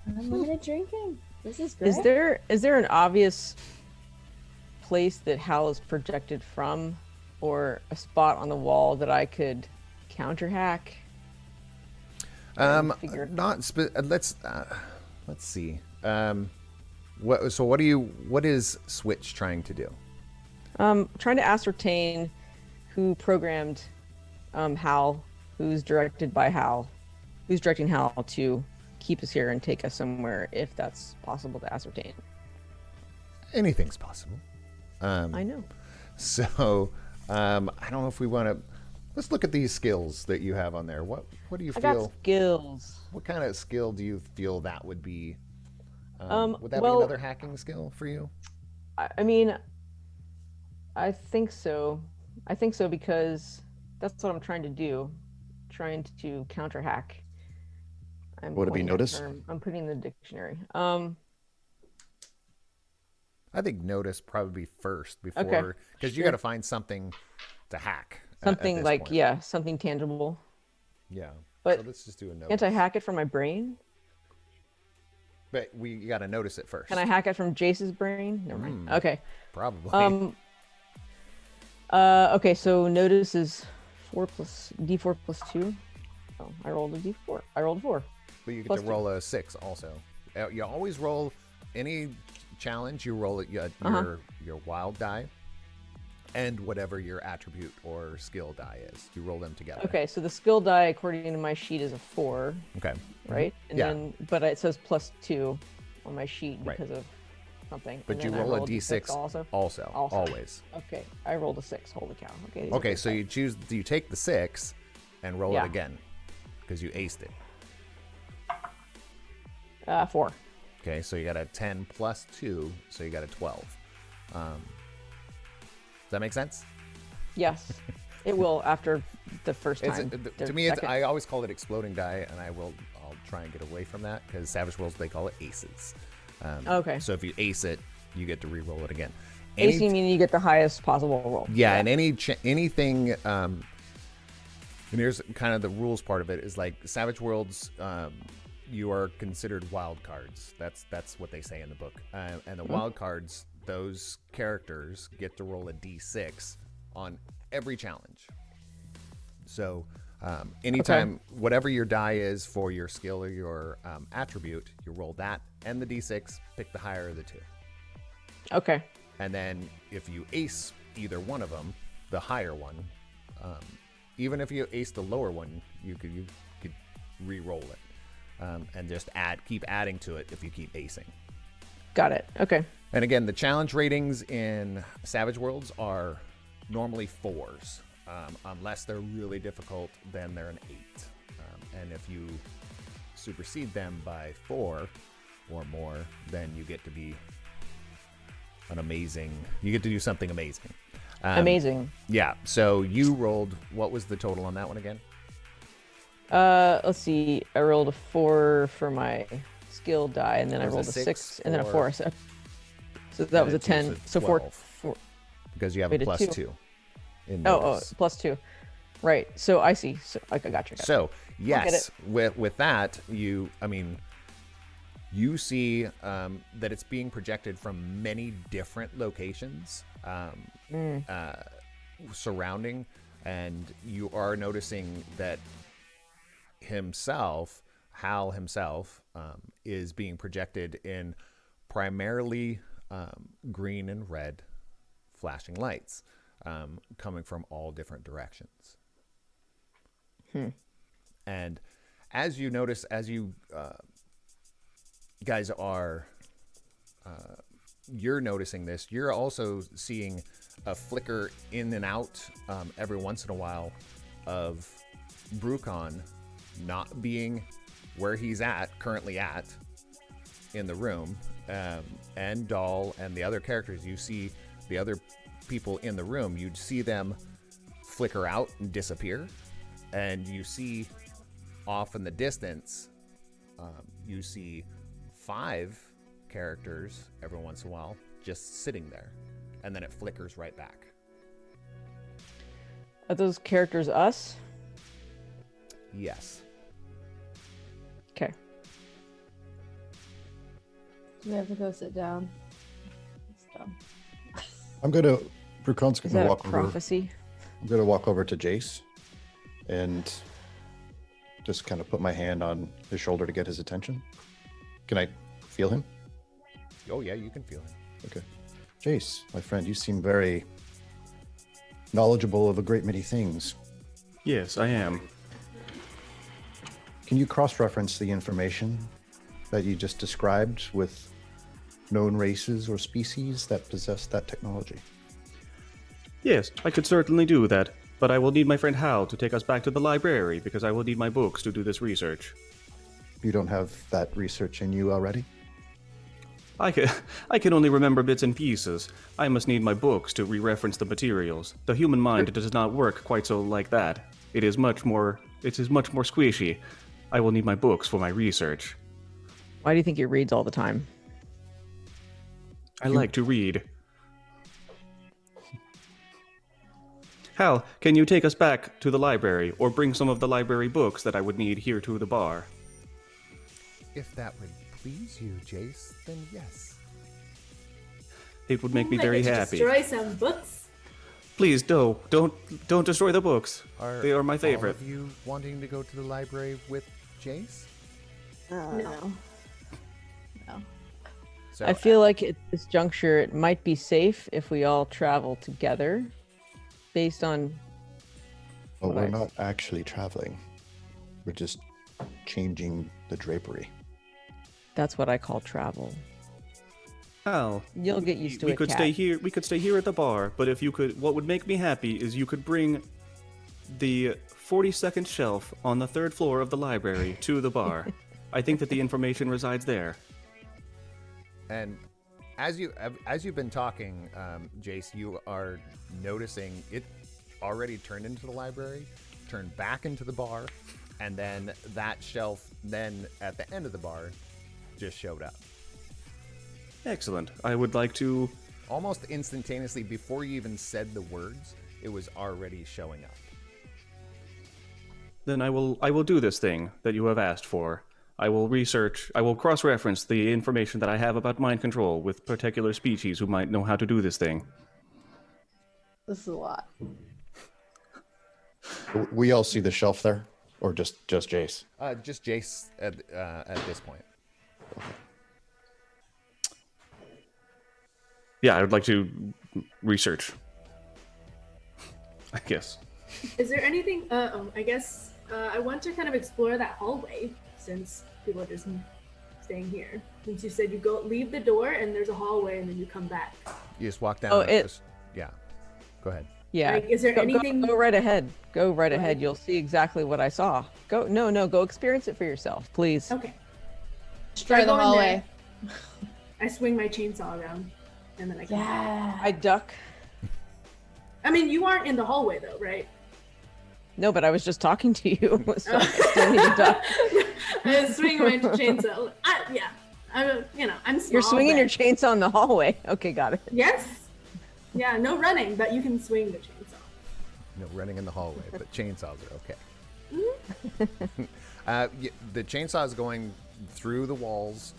Unlimited drinking. This is great. Is there an obvious place that Hal is projected from, or a spot on the wall that I could counter hack? Let's see. What is Switch trying to do? Trying to ascertain who programmed Hal, who's directing Hal to keep us here and take us somewhere, if that's possible to ascertain. Anything's possible. I know. So, I don't know if we want to. Let's look at these skills that you have on there. What do you feel? I got skills. What kind of skill do you feel that would be? Would that be well, another hacking skill for you? I mean, I think so. I think so because that's what I'm trying to do. Trying to counter hack. Would it be notice? I'm putting in the dictionary. I think notice probably first before, because you sure. got to find something to hack. Something at this like, point. something tangible. Yeah. But so let's just do a notice. can't I hack it from my brain? But you got to notice it first. Can I hack it from Jace's brain? Never mind. Okay. Probably. Okay, so notice is D4 plus 2. Oh, I rolled a D4. I rolled a 4. But you get plus to roll a 6 also. You always roll any challenge. You roll it your wild die, and whatever your attribute or skill die is. You roll them together. Okay, so the skill die according to my sheet is a 4. Okay. Right? And then but it says plus 2 on my sheet because of something. But you roll a D6 also. Always. Okay, I rolled a 6. Holy cow. Okay. Okay, so you take the 6 and roll it again because you aced it. 4. Okay, so you got a 10 plus 2, so you got a 12. Does that make sense? Yes, it will after the first time. To me, I always call it exploding die, and I'll try and get away from that because Savage Worlds, they call it aces. Okay. So if you ace it, you get to re-roll it again. Acing meaning you get the highest possible roll. Yeah, and anything. And here's kind of the rules part of it is like Savage Worlds. You are considered wild cards. That's what they say in the book. And the wild cards, those characters get to roll a d6 on every challenge. So anytime, whatever your die is for your skill or your attribute, you roll that and the d6, pick the higher of the two. Okay. And then if you ace either one of them, the higher one, even if you ace the lower one, you could re-roll it. And just keep adding to it if you keep acing. Got it. Okay. And again, the challenge ratings in Savage Worlds are normally 4s. Unless they're really difficult, then they're an 8. And if you supersede them by 4 or more, then you get to be you get to do something amazing. Amazing. Yeah. So you rolled, what was the total on that one again? Let's see. I rolled a 4 for my skill die, and then I rolled a 6 and then a 4. So that was a 10. So 4. Because you have a plus 2. Plus 2. Right. So I see. So I got you. So yes, with that, you see that it's being projected from many different locations surrounding, and you are noticing that Hal himself, is being projected in primarily green and red flashing lights coming from all different directions. And as you notice, as you guys are you're noticing this, you're also seeing a flicker in and out every once in a while of Brucon not being where he's currently at in the room, and Doll and the other characters. You see the other people in the room, you'd see them flicker out and disappear, and you see off in the distance, you see 5 characters every once in a while just sitting there, and then it flickers right back. Are those characters us? Yes. Okay. Do we have to go sit down? It's dumb. Brucon's Is gonna that a walk over. prophecy? I'm gonna walk over to Jace and just kind of put my hand on his shoulder to get his attention. Can I feel him? Oh yeah, you can feel him. Okay. Jace, my friend, you seem very knowledgeable of a great many things. Yes, I am. Can you cross-reference the information that you just described with known races or species that possess that technology? Yes, I could certainly do that, but I will need my friend Hal to take us back to the library because I will need my books to do this research. You don't have that research in you already? I can only remember bits and pieces. I must need my books to re-reference the materials. The human mind does not work quite so like that. It is much more squishy. I will need my books for my research. Why do you think he reads all the time? I like to read. Hal, can you take us back to the library, or bring some of the library books that I would need here to the bar? If that would please you, Jace, then yes. It would make me I very get to happy. Destroy some books. Please, don't destroy the books. They are my favorite. All of you wanting to go to the library with Jace? No. So I feel like at this juncture, it might be safe if we all travel together, based on. Well, we're Right. not actually traveling. We're just changing the drapery. That's what I call travel. Hal, You'll get used to we it. could Kat. stay here. We could stay here at the bar, but if you could, what would make me happy is you could bring the 42nd shelf on the 3rd floor of the library to the bar. I think that the information resides there. And as you've been talking, Jace, you are noticing it already turned into the library, turned back into the bar, and then that shelf then at the end of the bar just showed up. Excellent. I would like to. Almost instantaneously, before you even said the words, it was already showing up. Then I will do this thing that you have asked for. I will research. I will cross-reference the information that I have about mind control with particular species who might know how to do this thing. This is a lot. We all see the shelf there, or just Jace? Just Jace at this point. Yeah, I would like to research. I guess. Is there anything? I guess I want to kind of explore that hallway since people are just staying here. Since you said you leave the door and there's a hallway and then you come back. You just walk down. Oh, yeah. Go ahead. Yeah. Like, is there anything? Go right ahead. Go right ahead. Right. You'll see exactly what I saw. Go experience it for yourself, please. Okay. Destroy the go in hallway. I swing my chainsaw around, and then I come back. Yeah. I duck. I mean, you aren't in the hallway though, right? No, but I was just talking to you, so I still need to duck. I swing my chainsaw. I'm small. You're swinging your but- chainsaw in the hallway. Okay, got it. Yes. Yeah, no running, but you can swing the chainsaw. No running in the hallway, but chainsaws are okay. The chainsaw is going through the walls,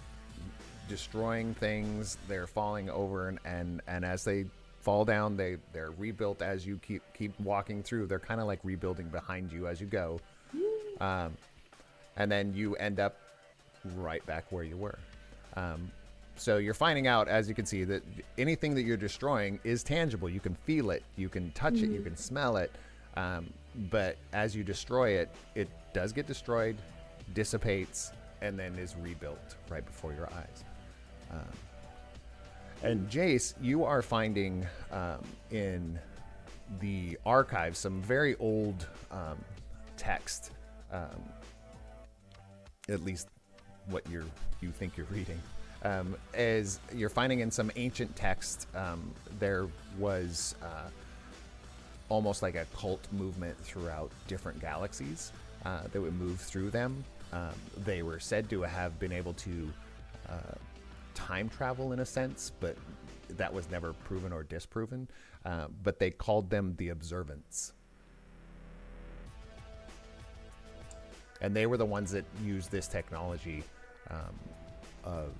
destroying things. They're falling over, and as they fall down, they're rebuilt as you keep walking through. They're kind of like rebuilding behind you as you go, and then you end up right back where you were. So you're finding out, as you can see, that anything that you're destroying is tangible. You can feel it, you can touch it, you can smell it. But as you destroy it, it does get destroyed, dissipates, and then is rebuilt right before your eyes. And Jace, you are finding in the archive some very old text, at least what you think you're reading. As you're finding in some ancient text, there was almost like a cult movement throughout different galaxies that would move through them. They were said to have been able to time travel in a sense, but that was never proven or disproven. But they called them the Observants. And they were the ones that used this technology of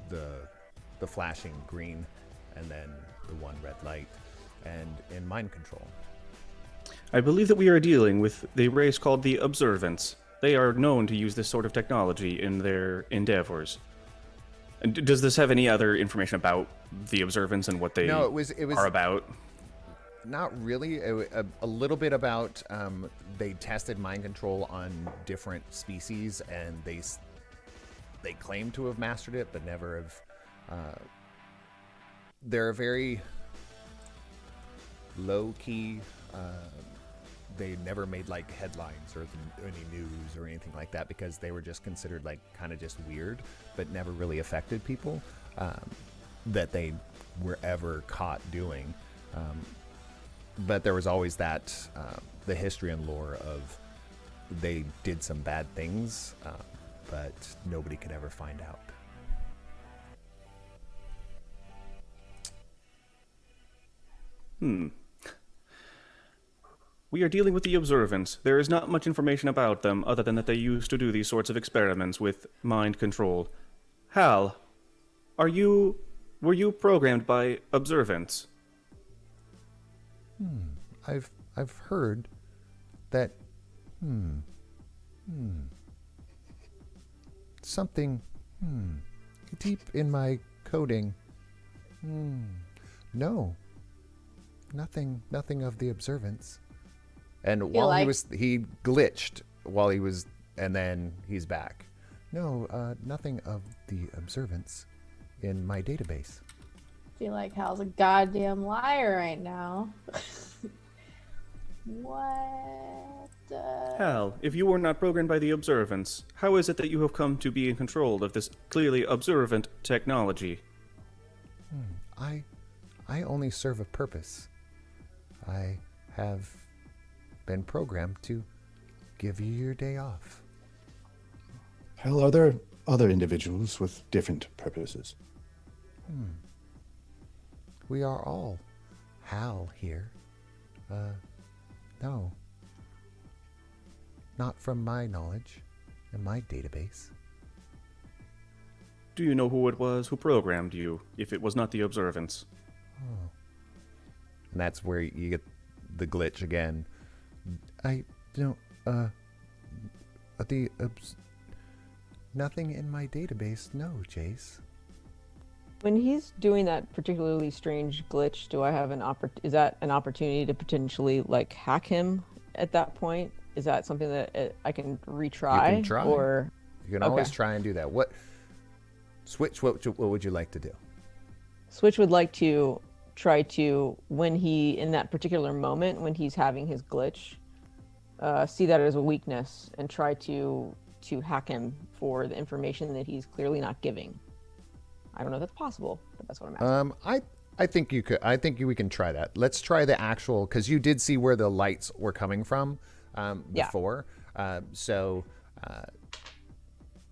the flashing green and then the one red light and in mind control. I believe that we are dealing with the race called the Observants. They are known to use this sort of technology in their endeavors. And does this have any other information about the Observants and what they are about? Not really. A little bit about they tested mind control on different species, and they claim to have mastered it, but never have. They're very low key. They never made like headlines or any news or anything like that because they were just considered like kind of just weird, but never really affected people that they were ever caught doing. But there was always that the history and lore of they did some bad things, but nobody could ever find out. We are dealing with the Observants. There is not much information about them other than that they used to do these sorts of experiments with mind control. Hal, were you programmed by Observants? I've heard that something deep in my coding. No. Nothing of the Observants. And while he glitched while he was, and then he's back. No, nothing of the Observants in my database. I feel like Hal's a goddamn liar right now. What? Hal, if you were not programmed by the Observants, how is it that you have come to be in control of this clearly observant technology? I only serve a purpose. I have been programmed to give you your day off. Hell, are there other individuals with different purposes? We are all Hal here. No. Not from my knowledge and my database. Do you know who it was who programmed you, if it was not the Observants? And that's where you get the glitch again. I don't, nothing in my database, no, Jace. When he's doing that particularly strange glitch, do I have is that an opportunity to potentially like hack him at that point? Is that something that I can retry? You can try. Or you can always try and do that. Switch, what would you like to do? Switch would like to try to, when he, in that particular moment, when he's having his glitch, see that as a weakness and try to hack him for the information that he's clearly not giving. I don't know if that's possible, but that's what I'm asking. I think you could. I think we can try that. Let's try the actual, because you did see where the lights were coming from before.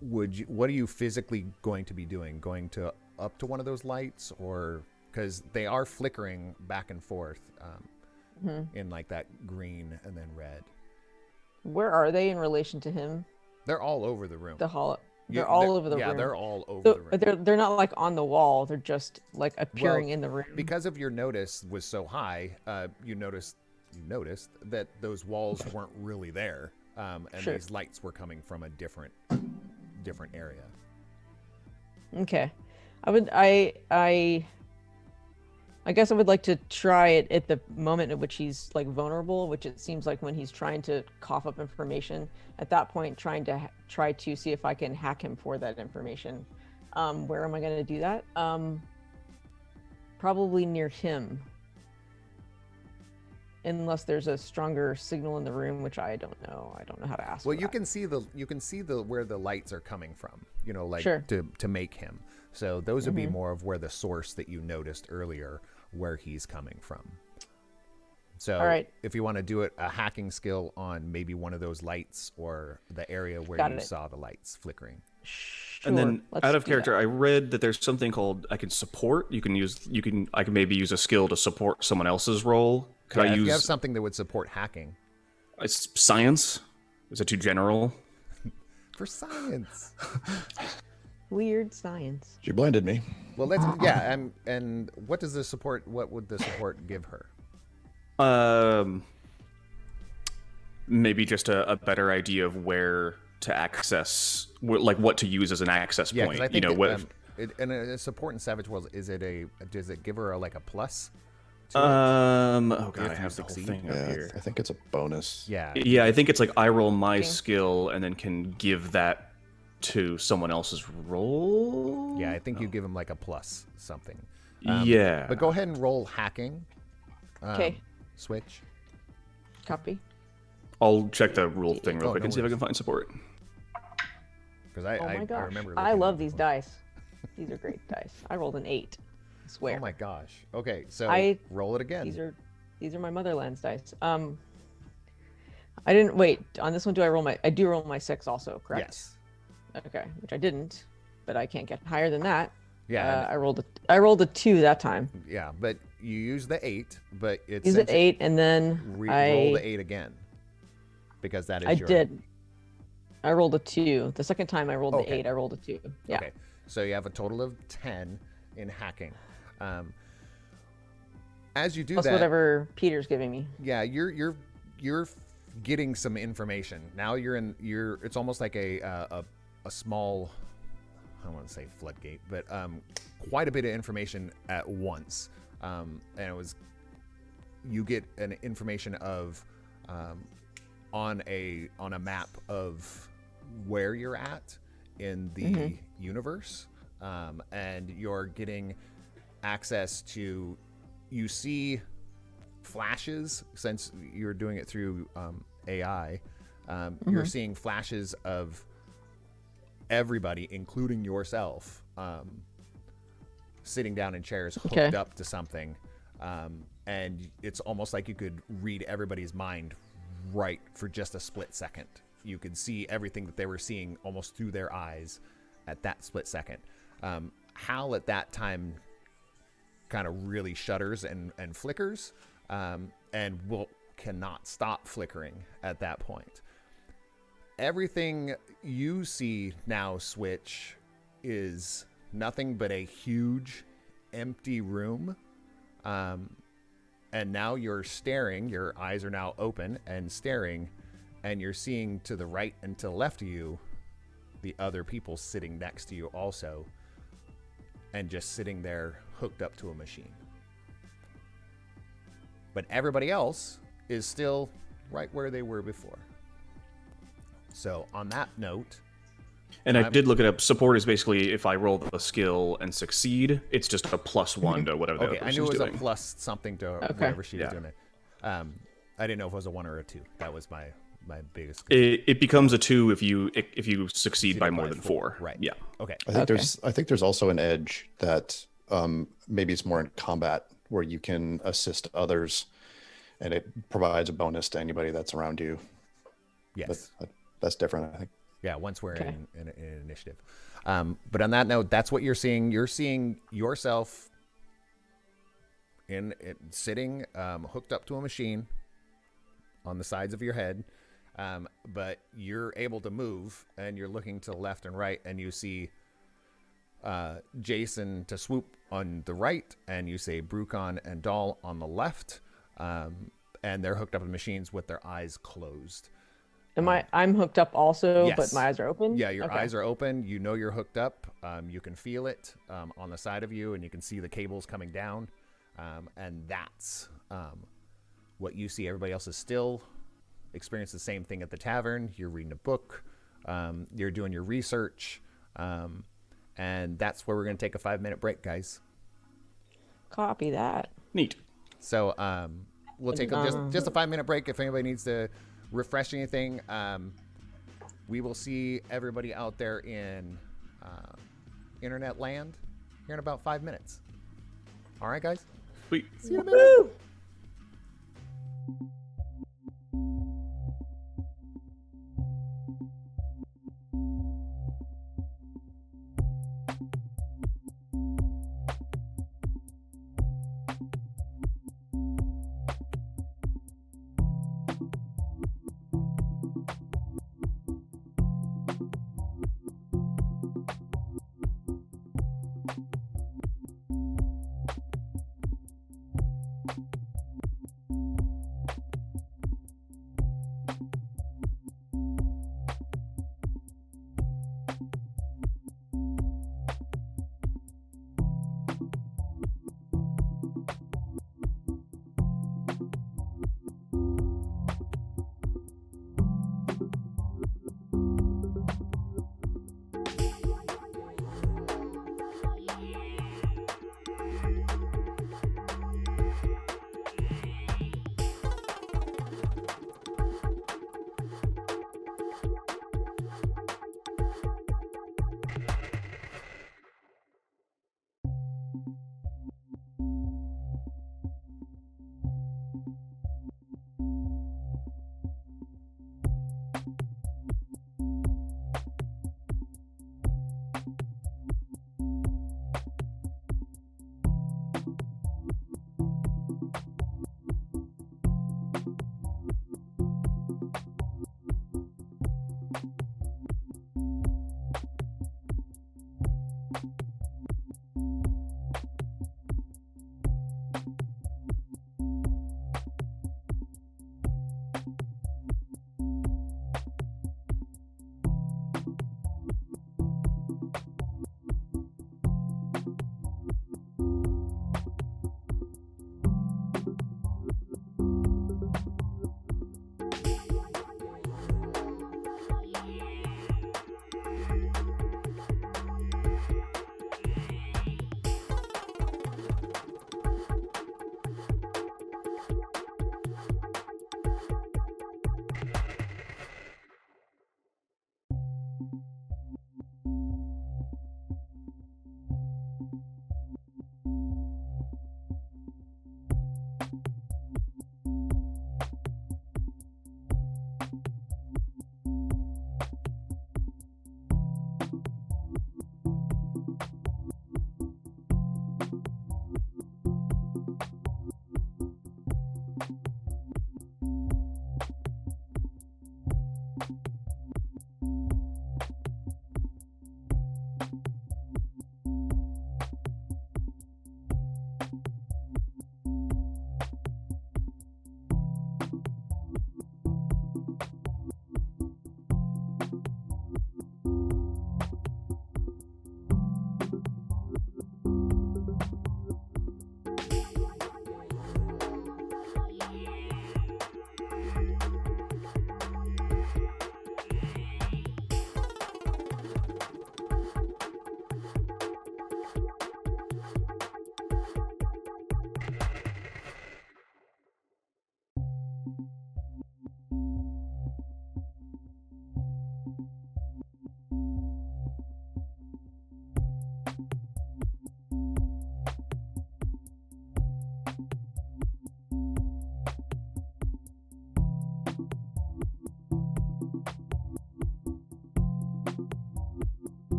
What are you physically going to be doing? Going to up to one of those lights, or because they are flickering back and forth in like that green and then red. Where are they in relation to him? They're all over the room. The hall. They're all over the room. Yeah, they're all over the room. But they're not like on the wall. They're just like appearing in the room. Because of your notice was so high, you noticed that those walls weren't really there, and these lights were coming from a different area. Okay, I guess I would like to try it at the moment at which he's like vulnerable, which it seems like when he's trying to cough up information. At that point, try to see if I can hack him for that information. Where am I going to do that? Probably near him, unless there's a stronger signal in the room, which I don't know. I don't know how to ask. Well, you can see where the lights are coming from. To make him. So those would be more of where the source that you noticed earlier, where he's coming from. So if you want to do a hacking skill on maybe one of those lights or the area where you saw the lights flickering. And then let's out of do character, that. I read that there's something called I can support. I can maybe use a skill to support someone else's role. Could I if you have use something that would support hacking science? Is it too general? for science? Weird science. She blinded me. Well, and what does the support? What would the support give her? Maybe just a better idea of where to access, like what to use as an access Yeah, point. because I think what? in a support in Savage Worlds, does it give her like a plus? To Oh god, If I you have the whole succeed. thing up Yeah, here. I think it's a bonus. Yeah. Yeah, I think it's like I roll my Okay. skill and then can give that to someone else's roll. Yeah, I think you give him like a plus something. Yeah. But go ahead and roll hacking. Okay. Switch. Copy. I'll check the rule thing real Oh, quick no and see if I worries. can find support. Because Oh my I gosh. remember. I looking love at these it. dice. These are great dice. I rolled an 8. I swear. Oh my gosh. Okay, so I- roll it again. These are my Motherlands dice. I didn't wait. On this one, I do roll my 6 also, correct? Yes. Okay, which I didn't, but I can't get higher than that. Yeah. I rolled a 2 that time. Yeah, but you use the 8, but it's Use it 8, and then roll the 8 again. Because that is I your did. I rolled a 2. The second time I rolled Okay. the 8, I rolled a 2. Yeah. Okay. So you have a total of 10 in hacking. As you do Plus that, whatever Peter's giving me. yeah, you're getting some information. Now it's almost like a small, I don't want to say floodgate, but quite a bit of information at once. And you get an information of on a map of where you're at in the universe, and you're getting access to, you see flashes, since you're doing it through AI. You're seeing flashes of everybody, including yourself, sitting down in chairs hooked up to something, and it's almost like you could read everybody's mind right for just a split second. You could see everything that they were seeing almost through their eyes at that split second. Hal at that time kind of really shudders and flickers, and cannot stop flickering at that point. Everything you see now, Switch, is nothing but a huge empty room. And now you're staring, your eyes are now open and staring, and you're seeing to the right and to the left of you the other people sitting next to you also, and just sitting there hooked up to a machine. But everybody else is still right where they were before. So on that note, And I did look it up. Support is basically if I roll the skill and succeed, it's just a +1 to whatever the okay, other I knew person's it was doing. a plus something to whatever she was doing it. I didn't know if it was a 1 or a 2. That was my biggest. It becomes a 2 if you succeed by Succeeded more by than 4, 4. right. Yeah. Okay. I think there's also an edge that maybe it's more in combat where you can assist others, and it provides a bonus to anybody that's around you. Yes. But that's different, I think. Yeah, once we're in initiative. But on that note, that's what you're seeing. You're seeing yourself sitting hooked up to a machine on the sides of your head, but you're able to move, and you're looking to the left and right, and you see Jason to swoop on the right, and you say Brucon and Dahl on the left, and they're hooked up in machines with their eyes closed. I'm hooked up also, Yes. but my eyes are open? Yeah, your Okay. eyes are open. You know you're hooked up. You can feel it on the side of you, and you can see the cables coming down. And that's what you see. Everybody else is still experiencing the same thing at the tavern. You're reading a book. You're doing your research. And that's where we're going to take a 5-minute break, guys. Copy that. Neat. So we'll take just a 5-minute break if anybody needs to refresh anything. We will see everybody out there in internet land here in about 5 minutes. All right, guys? Sweet. See you in a minute.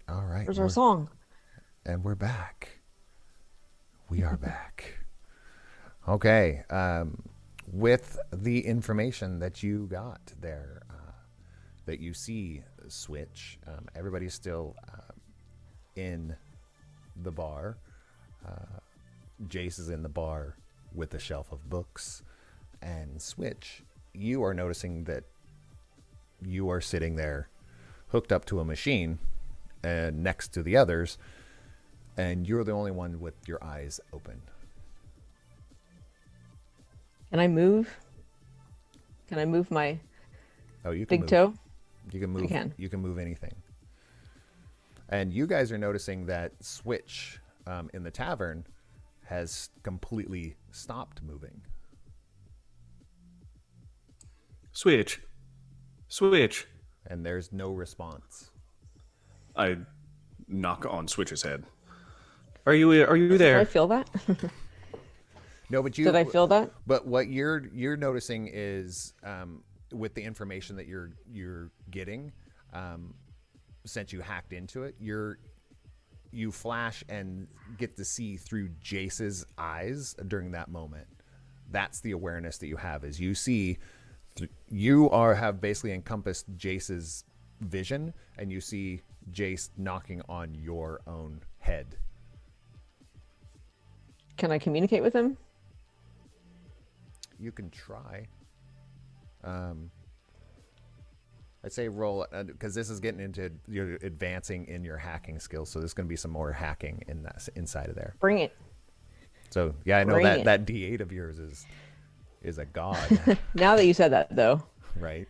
All right. Where's our song? And we're back. We are back. Okay. With the information that you got there, that you see switch, everybody's still in the bar. Jace is in the bar with a shelf of books. And Switch, you are noticing that you are sitting there hooked up to a machine and next to the others, and you're the only one with your eyes open. Can I move? Can I move my You can big move. toe? You can move. I can. You can move anything. And you guys are noticing that Switch in the tavern has completely stopped moving. Switch. Switch. And there's no response. I knock on Switch's head. Are you Did there? I feel that? No, but you. Did I feel that? But what you're noticing is with the information that you're getting, since you hacked into it, you flash and get to see through Jace's eyes during that moment. That's the awareness that you have, is you see. You have basically encompassed Jace's vision, and you see Jace knocking on your own head. Can I communicate with him? You can try. I'd say roll, because this is getting into you're advancing in your hacking skills, so there's going to be some more hacking in that inside of there. Bring it. So yeah, I know Bring that it. that D8 of yours is a god, Now that you said that, though. right?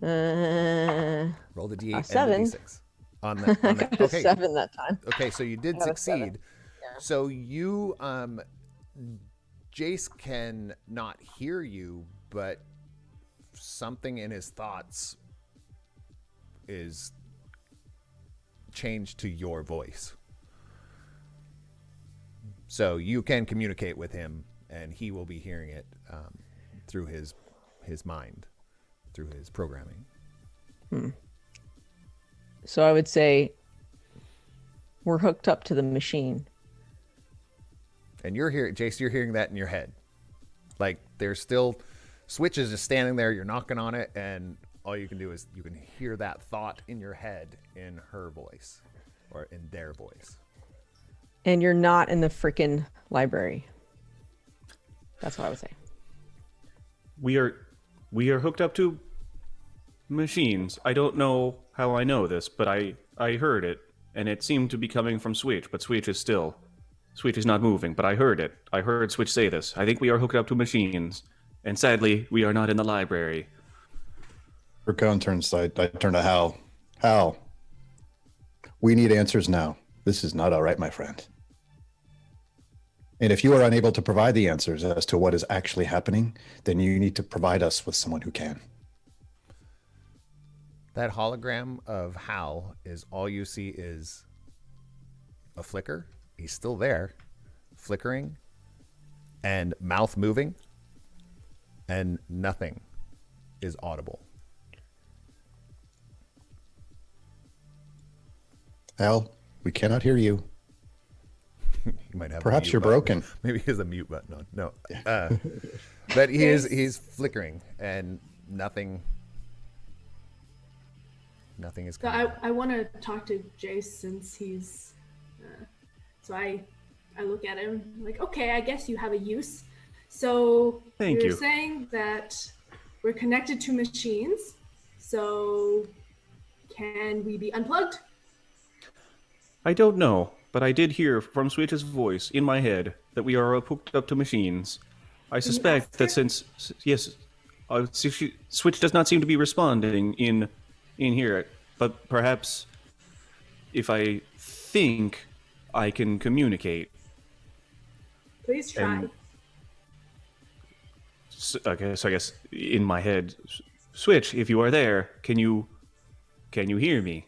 Uh, Roll the D8 a and 7. the D6 on the got a okay. 7 that time. Okay, so you did got a 7. succeed. So you, Jace can not hear you, but something in his thoughts is changed to your voice. So you can communicate with him, and he will be hearing it through his mind. through his programming. So I would say we're hooked up to the machine. And you're here, Jace, you're hearing that in your head. Like there's still Switch is just standing there, you're knocking on it, and all you can do is you can hear that thought in your head in her voice or in their voice. And you're not in the freaking library. That's what I would say. We are hooked up to machines. I don't know how I know this, but I heard it, and it seemed to be coming from Switch, but Switch is not moving, but I heard it. I heard Switch say this. I think we are hooked up to machines, and sadly, we are not in the library. Raccoon turns. I turn to Hal. Hal, we need answers now. This is not all right, my friend. And if you are unable to provide the answers as to what is actually happening, then you need to provide us with someone who can. That hologram of Hal is all you see is a flicker. He's still there, flickering, and mouth moving, and nothing is audible. Hal, we cannot hear you. You might have Perhaps you're button. broken. Maybe he has a mute button on. No, but he's flickering and nothing is So coming. I want to talk to Jace since he's. So I look at him like, okay, I guess you have a use. So Thank you're you. saying that we're connected to machines. So can we be unplugged? I don't know, but I did hear from Switch's voice in my head that we are hooked up to machines. I suspect ask that her? since Switch does not seem to be responding in here, but perhaps if I think I can communicate. Please try. And I guess in my head, Switch, if you are there, can you hear me?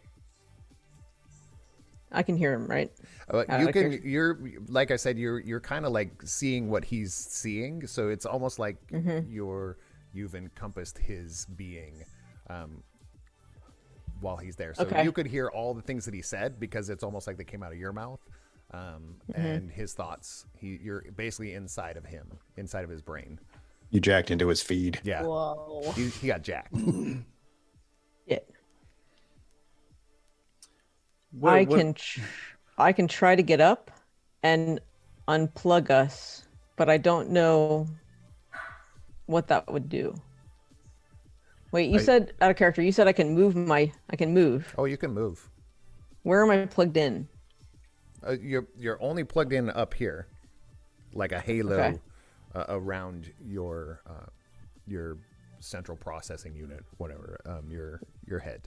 I can hear him, right? You can. You're like I said. You're kind of like seeing what he's seeing. So it's almost like you've encompassed his being while he's there. So Okay. you could hear all the things that he said because it's almost like they came out of your mouth. And his thoughts. You're basically inside of him, inside of his brain. You jacked into his feed. Yeah. Whoa. He got jacked. Yeah. What- I can try to get up and unplug us, but I don't know what that would do. Wait, you said out of character. You said I can move. I can move. Oh, you can move. Where am I plugged in? You're only plugged in up here, like a halo Okay. around your central processing unit, whatever, your head.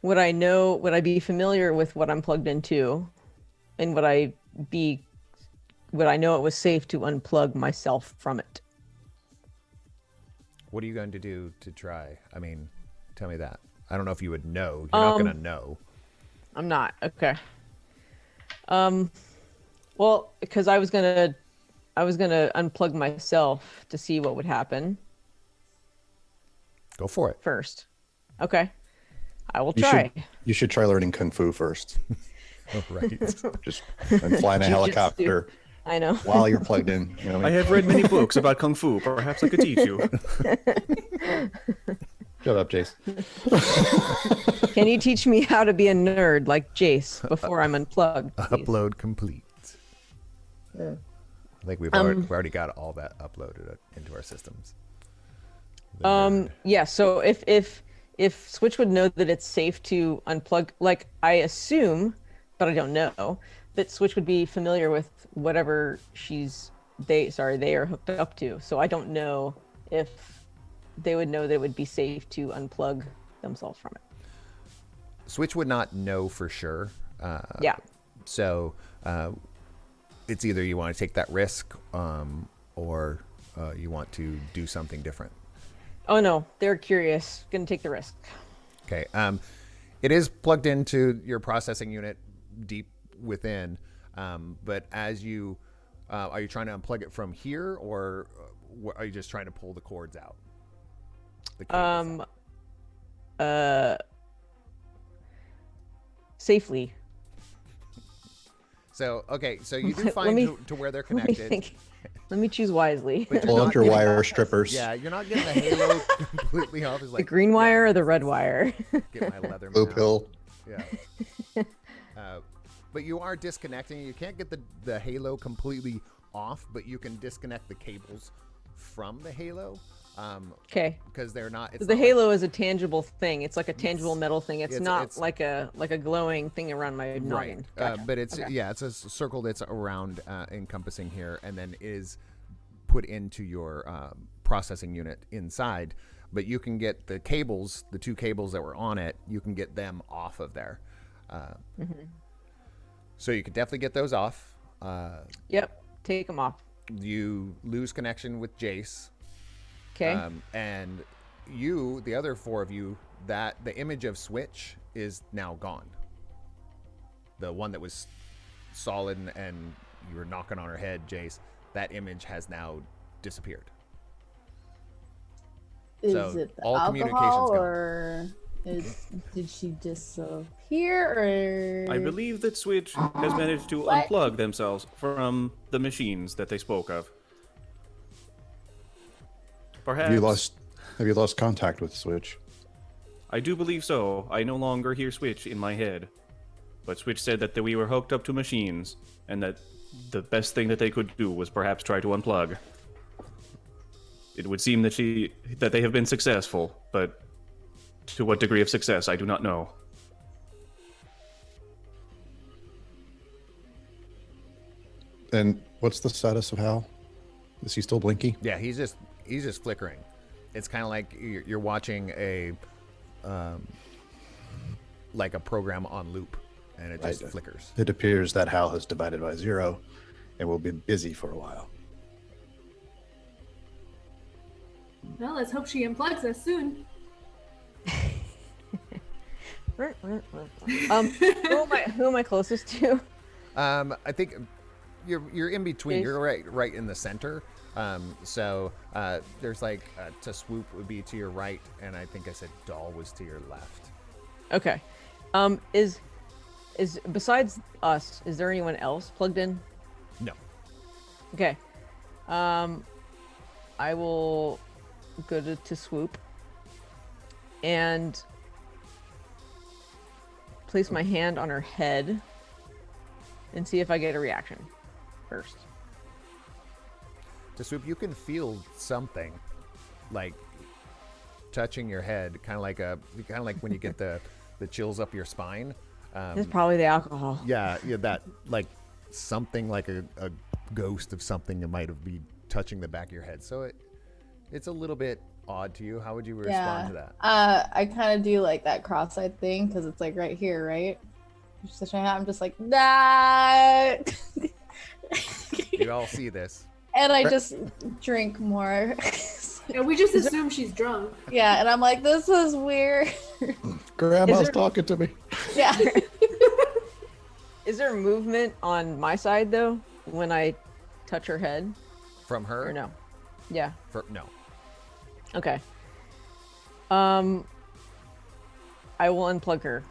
Would I be familiar with what I'm plugged into? And would I know it was safe to unplug myself from it? What are you going to do to try? I mean, tell me that. I don't know if you would know. You're not going to know. I'm not. Okay. Well, because I was gonna unplug myself to see what would happen Go for it. first. Okay. I will try. You should try learning Kung Fu first. Oh, right. Just and flying a Jiu-jitsu. helicopter I know. while you're plugged in. You know what I I mean? have read many books about Kung Fu. Perhaps I could teach you. Shut up, Jace. Can you teach me how to be a nerd like Jace before I'm unplugged? please? Upload complete. I think we've already got all that uploaded into our systems. Yeah, so if Switch would know that it's safe to unplug, like I assume, but I don't know, that Switch would be familiar with whatever they are hooked up to. So I don't know if they would know that it would be safe to unplug themselves from it. Switch would not know for sure. Yeah. So it's either you want to take that risk or you want to do something different. Oh no, they're curious. Gonna take the risk. Okay. It is plugged into your processing unit deep within, but as you are you trying to unplug it from here, or are you just trying to pull the cords out? the cables Safely. So, okay, so you do Let find me- to where they're Let me connected. think. Let me choose wisely. But Pull you're out not your getting- wire strippers. Yeah, you're not getting the halo completely off. It's The like green wire or the red wire? get my leather Blue mount. pill. Yeah. But you are disconnecting. You can't get the halo completely off, but you can disconnect the cables from the halo. Okay. Because they're not. It's The not halo is a tangible thing. It's like a tangible metal thing. It's it's- not it's- like a glowing thing around my right. noggin. Gotcha. But it's Okay. yeah, it's a circle that's around encompassing here, and then is put into your processing unit inside. But you can get the cables, the two cables that were on it, you can get them off of there. So you could definitely get those off. Yep. Take them off. You lose connection with Jace. Okay. And you, the other four of you, that the image of Switch is now gone. The one that was solid and you were knocking on her head, Jace, that image has now disappeared. Is So, it the all communication's alcohol, gone. or did she disappear? Or I believe that Switch has managed to What? unplug themselves from the machines that they spoke of. Perhaps. Have you lost contact with Switch? I do believe so. I no longer hear Switch in my head. But Switch said that we were hooked up to machines, and that the best thing that they could do was perhaps try to unplug. It would seem that they have been successful, but to what degree of success, I do not know. And what's the status of Hal? Is he still blinky? Yeah, he's just flickering. It's kind of like you're watching a like a program on loop, and it just flickers. It appears that Hal has divided by 0 and will be busy for a while. Well, let's hope she unplugs us soon. Who am I closest to? I think you're in between. Is- You're right in the center. So there's like to swoop would be to your right, and I think I said doll was to your left. Okay. Is besides us, is there anyone else plugged in? No. Okay. I will go to swoop and place my hand on her head and see if I get a reaction first. To swoop, you can feel something like touching your head, kind of like when you get the chills up your spine. It's probably the alcohol. Yeah, that like something like a ghost of something that might have been touching the back of your head. So it's a little bit odd to you. How would you respond to that? I kind of do like that cross-eyed thing because it's like right here, right? I'm just like, nah. You all see this. And I just drink more. Yeah, we just assume she's drunk. Yeah, and I'm like, this is weird. Grandma's Is there- talking to me. Yeah. Is there movement on my side though when I touch her head From her? or no? Yeah. No. Okay. I will unplug her.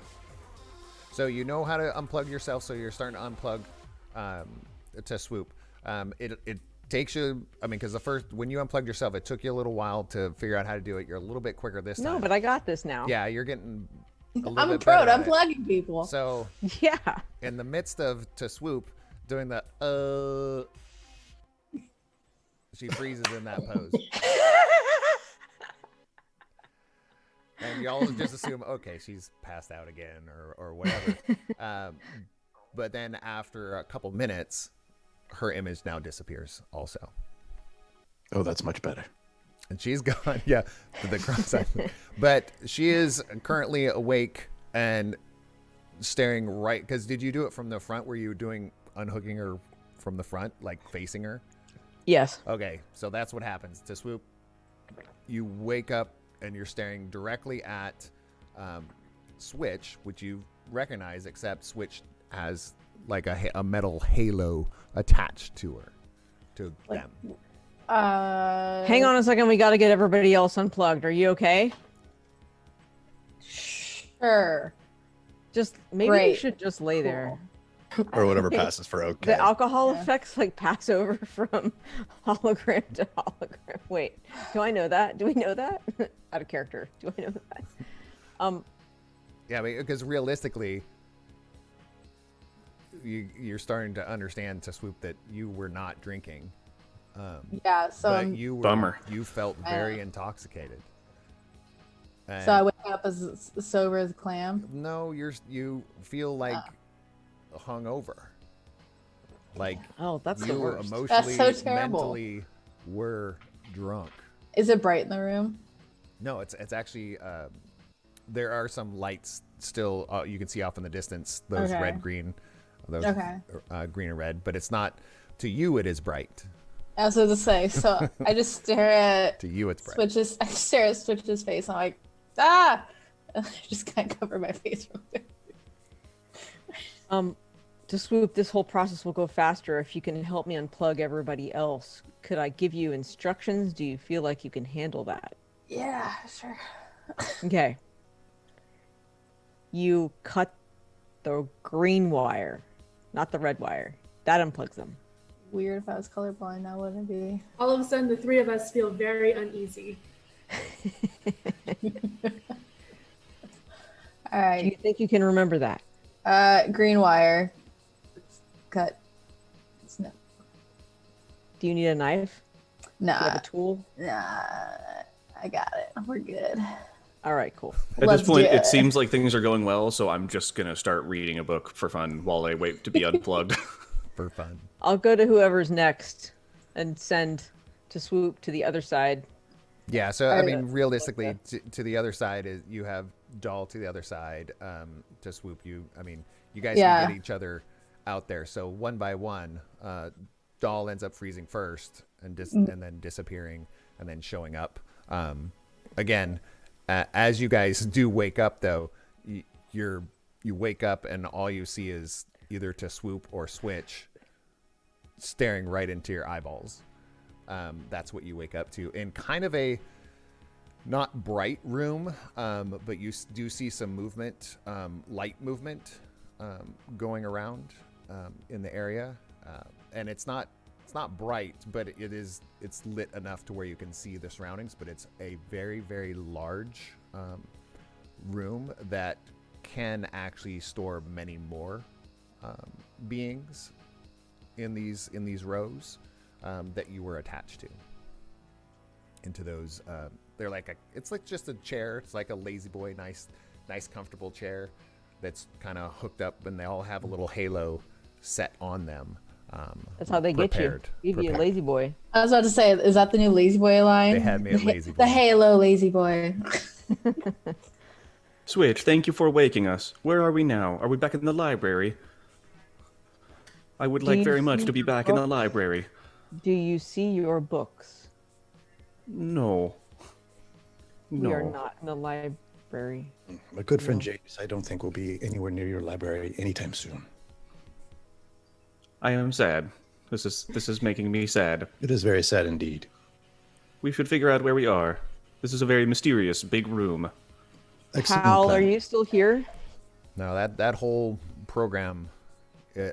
So you know how to unplug yourself, so you're starting to unplug to swoop. It takes you, I mean, because when you unplugged yourself, it took you a little while to figure out how to do it. You're a little bit quicker this time. No, but I got this now. Yeah, you're getting a little I'm a bit pro better at at it. unplugging people. So Yeah. in the midst of to swoop, doing the she freezes in that pose. And y'all just assume, okay, she's passed out again or whatever. But then after a couple minutes, her image now disappears also. Oh, that's much better. And she's gone. Yeah, the cross-eyed. But she is currently awake and staring right. Because did you do it from the front? Were you unhooking her from the front, like facing her? Yes. Okay, so that's what happens. To swoop, you wake up and you're staring directly at Switch, which you recognize, except Switch has like a metal halo attached to her, to them. Hang on a second. We got to get everybody else unplugged. Are you okay? Sure. Just maybe you Great. should just lay there. Or whatever passes for okay. The alcohol effects like pass over from hologram to hologram. Wait, do I know that? Do we know that? Out of character. Do I know that? Yeah, because realistically, you're starting to understand to Swoop that you were not drinking. Yeah, so but Bummer. You felt very intoxicated. And so I wake up as sober as a clam. no, you feel like hungover. Like Oh, that's the you worst. emotionally, That's so terrible. mentally were drunk. Is it bright in the room? No, it's actually there are some lights still you can see off in the distance. Those Okay. red, green, those Okay. green and red. But it's not to you. It is bright. I was about to say. So I just stare at To you, it's bright. Switch's. I stare at Switch's face. I'm like, ah! And I just kind of cover my face real quick. To Swoop, this whole process will go faster if you can help me unplug everybody else. Could I give you instructions? Do you feel like you can handle that? Yeah, sure. Okay. You cut the green wire, not the red wire. That unplugs them. Weird if I was colorblind, I wouldn't be. All of a sudden, the three of us feel very uneasy. All Do right. you think you can remember that? Green wire. Cut. No. Do you need a knife? Do you have Nah. a tool? Nah. I got it. We're good. All right, cool. At Let's this point, do it seems like things are going well, so I'm just gonna start reading a book for fun while I wait to be unplugged. For fun. I'll go to whoever's next and send to Swoop to the other side. Yeah, so I Alright, mean, realistically, to the other side is you have Doll to the other side. To Swoop, you guys Yeah. can get each other out there. So one by one, Doll ends up freezing first and then disappearing and then showing up. Again, as you guys do wake up, though, you wake up and all you see is either to Swoop or Switch staring right into your eyeballs. That's what you wake up to in kind of a not bright room, but you do see some movement, light movement going around in the area, and it's not bright, but it's lit enough to where you can see the surroundings. But it's a very, very large room that can actually store many more beings in these rows that you were attached to. Into those, they're like it's like just a chair. It's like a lazy boy, nice comfortable chair that's kind of hooked up, and they all have a little halo set on them. That's how they get you. Give you a lazy boy. I was about to say, is that the new Lazy Boy line? They had me at Lazy Boy. The Halo Lazy Boy. Switch, thank you for waking us. Where are we now? Are we back in the library? I would like you very much see to be back in the library. Do you see your books? No. We are No. not in the library. My good friend James, I don't think will be anywhere near your library anytime soon. I am sad. This is making me sad. It is very sad indeed. We should figure out where we are. This is a very mysterious, big room. Excellent Hal, plan. are you still here? No, that whole program,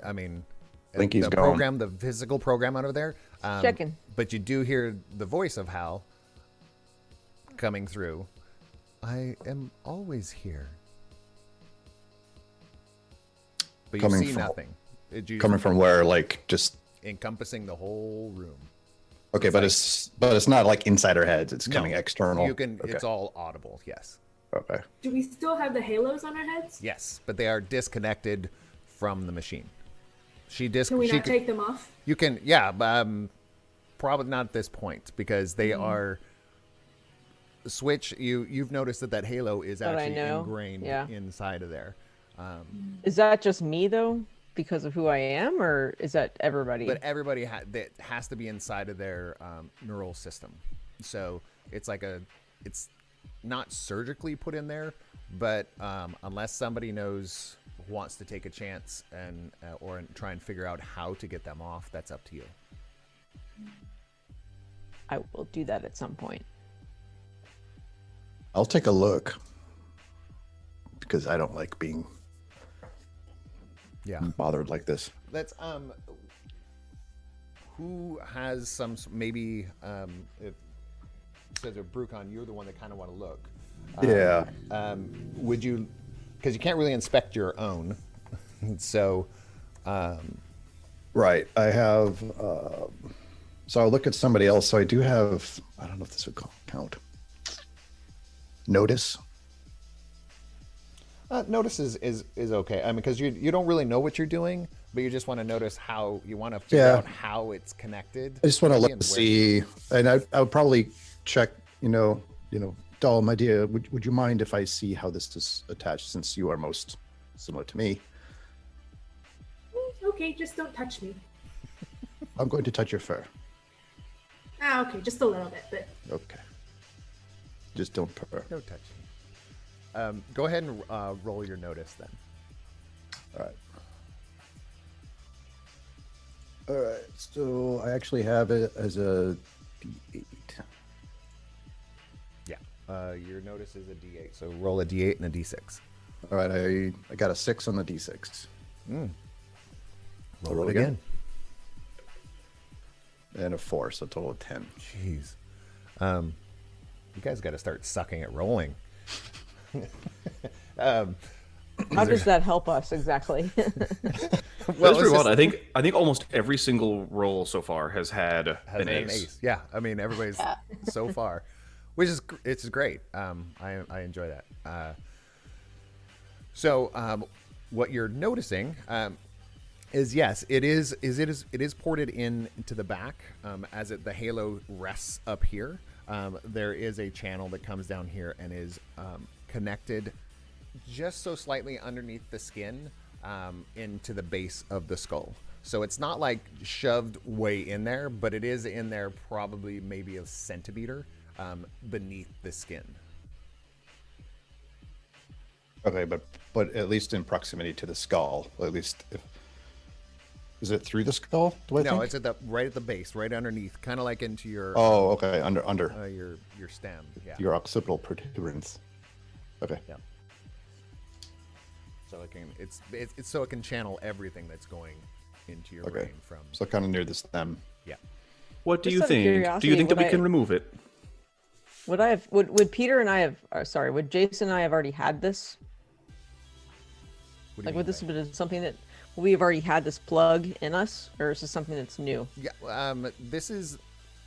I mean, think he's the gone. program, the physical program under there. Checking. But you do hear the voice of Hal coming through. I am always here. But you Coming see from- nothing. Coming from where, like, just encompassing the whole room. okay, but it's not like inside our heads. It's coming No, external. You can. Okay. It's all audible. Yes. Okay. Do we still have the halos on our heads? Yes, but they are disconnected from the machine. Can we not take them off? You can, yeah, probably not at this point because they are. Switch, you've noticed that halo is That I actually know, ingrained yeah. inside of there. Is that just me though, because of who I am, or is that everybody? But everybody that has to be inside of their neural system. So it's like it's not surgically put in there, but unless somebody wants to take a chance and or try and figure out how to get them off, that's up to you. I will do that at some point. I'll take a look because I don't like being bothered like this. Let's who has some maybe if says if Brucon, you're the one that kind of want to look. Would you, because you can't really inspect your own, so right, I have so I'll look at somebody else. So I do have, I don't know if this would count. Notice. Notice is okay. I mean, because you don't really know what you're doing, but you just want to notice how you want to figure out how it's connected. I just want to look to see, and I would probably check. Doll, my dear, would you mind if I see how this is attached, since you are most similar to me? Okay, just don't touch me. I'm going to touch your fur. Okay, just a little bit, but. Okay. Just don't purr. No touching. Go ahead and roll your notice then. All right. So I actually have it as a D8. Yeah. Your notice is a D8. So roll a D8 and a D6. All right. I got a 6 on the D6. Roll it again. And a 4, so a total of 10. Jeez. You guys got to start sucking at rolling. How does that help us exactly? Well, that's what I think almost every single roll so far has had an ace. Yeah, I mean everybody's so far, which is it's great. I enjoy that. So what you're noticing is yes, it is ported into the back as the halo rests up here. There is a channel that comes down here and is connected just so slightly underneath the skin into the base of the skull. So it's not like shoved way in there, but it is in there probably maybe a centimeter beneath the skin. Okay, but at least in proximity to the skull, at least is it through the skull? No, it's right at the base, right underneath, kind of like into your. Oh, okay, under your stem. Yeah. Your occipital protuberance. Okay. Yeah. So it's so it can channel everything that's going into your brain from. So kind of near the stem. Yeah. What do you think? Do you think that we can remove it? Would Peter and I have? Would Jason and I have already had this? Would this have been something that we've already had this plug in us, or is this something that's new? Yeah.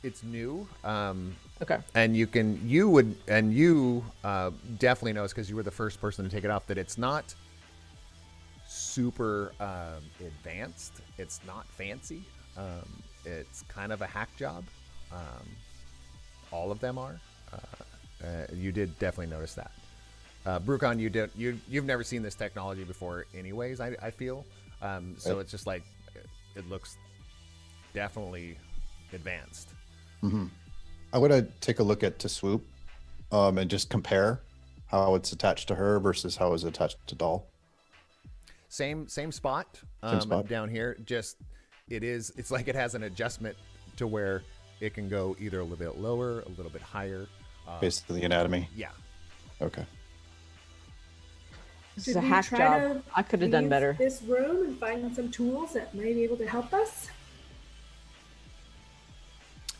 It's new. Okay. And you definitely notice, because you were the first person to take it off, that it's not super advanced. It's not fancy. It's kind of a hack job. All of them are. You did definitely notice that. Brucon, you've never seen this technology before anyways, I feel. So it's just like, it looks definitely advanced. Mm-hmm. I would take a look at to Swoop and just compare how it's attached to her versus how it's attached to Doll. Same spot, down here. Just it's like it has an adjustment to where it can go either a little bit lower, a little bit higher. Based on the anatomy. Yeah. Okay. This is a hack job. I could have done better. This room and find some tools that might be able to help us.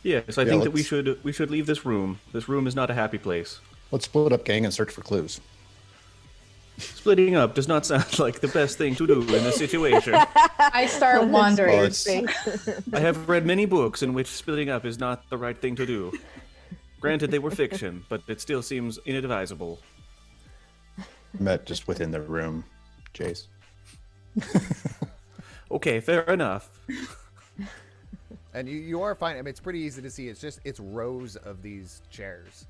Yes, I think that we should leave this room. This room is not a happy place. Let's split up, gang, and search for clues. Splitting up does not sound like the best thing to do in this situation. I start wandering. I have read many books in which splitting up is not the right thing to do. Granted, they were fiction, but it still seems inadvisable. Met just within the room, Jace. Okay, fair enough. And you are fine. I mean, it's pretty easy to see. It's rows of these chairs.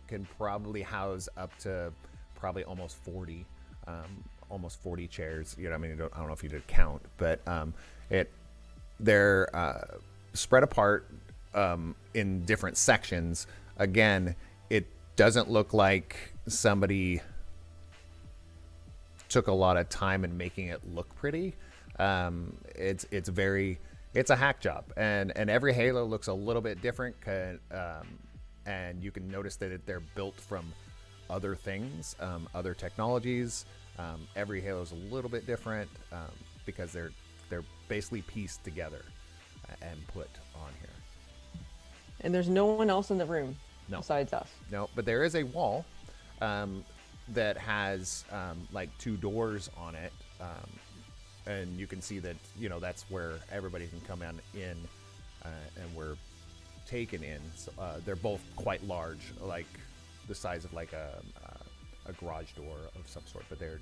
Can probably house up to probably almost 40 chairs. I mean, I don't know if you did count, but they're spread apart in different sections. Again, it doesn't look like somebody took a lot of time in making it look pretty. It's very It's a hack job, and every Halo looks a little bit different, and you can notice that they're built from other things, other technologies. Every Halo is a little bit different because they're basically pieced together and put on here. And there's no one else in the room besides us. No, but there is a wall that has like 2 doors on it. And you can see that, that's where everybody can come in and we're taken in. So, they're both quite large, like the size of like a garage door of some sort, but they're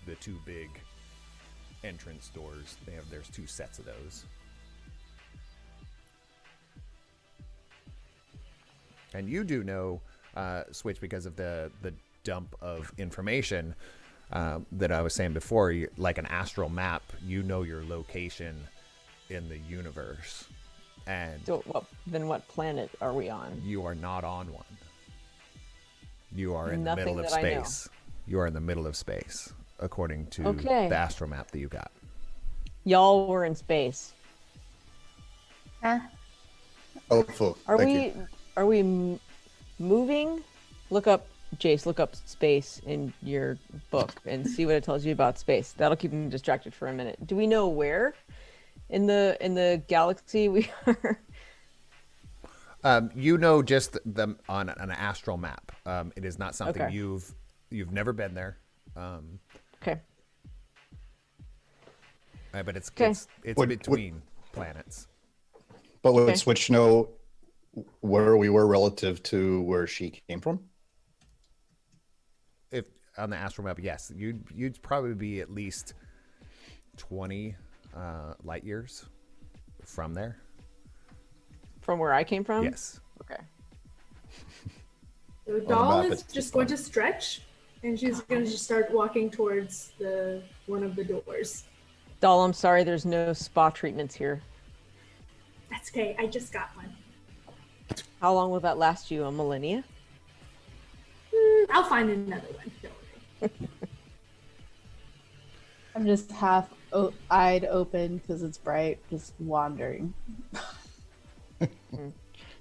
the 2 big entrance doors. There's 2 sets of those. And you do know, Switch, because of the dump of information that I was saying before, like an astral map, you know your location in the universe. And So what planet are we on? you are not on one. You are in Nothing the middle of that I know. space. You are in the middle of space, according to Okay. the astral map that you got. Y'all were in space. Oh, full. Are we moving? Look up, Jace, look up space in your book and see what it tells you about space. That'll keep me distracted for a minute. Do we know where in the galaxy we are? You know just on an astral map. It is not something Okay. you've never been there. Okay. But it's Okay. it's Would- between planets. But would Okay. Switch know where we were relative to where she came from? If on the astral map, yes, you'd probably be at least 20 light years from there. From where I came from? Yes. Okay. The doll map, is it's just going to stretch, and she's going to just start walking towards one of the doors. Doll, I'm sorry there's no spa treatments here. That's okay. I just got one. How long will that last you? A millennia? I'll find another one. Don't worry. I'm just half eyed open because it's bright, just wandering.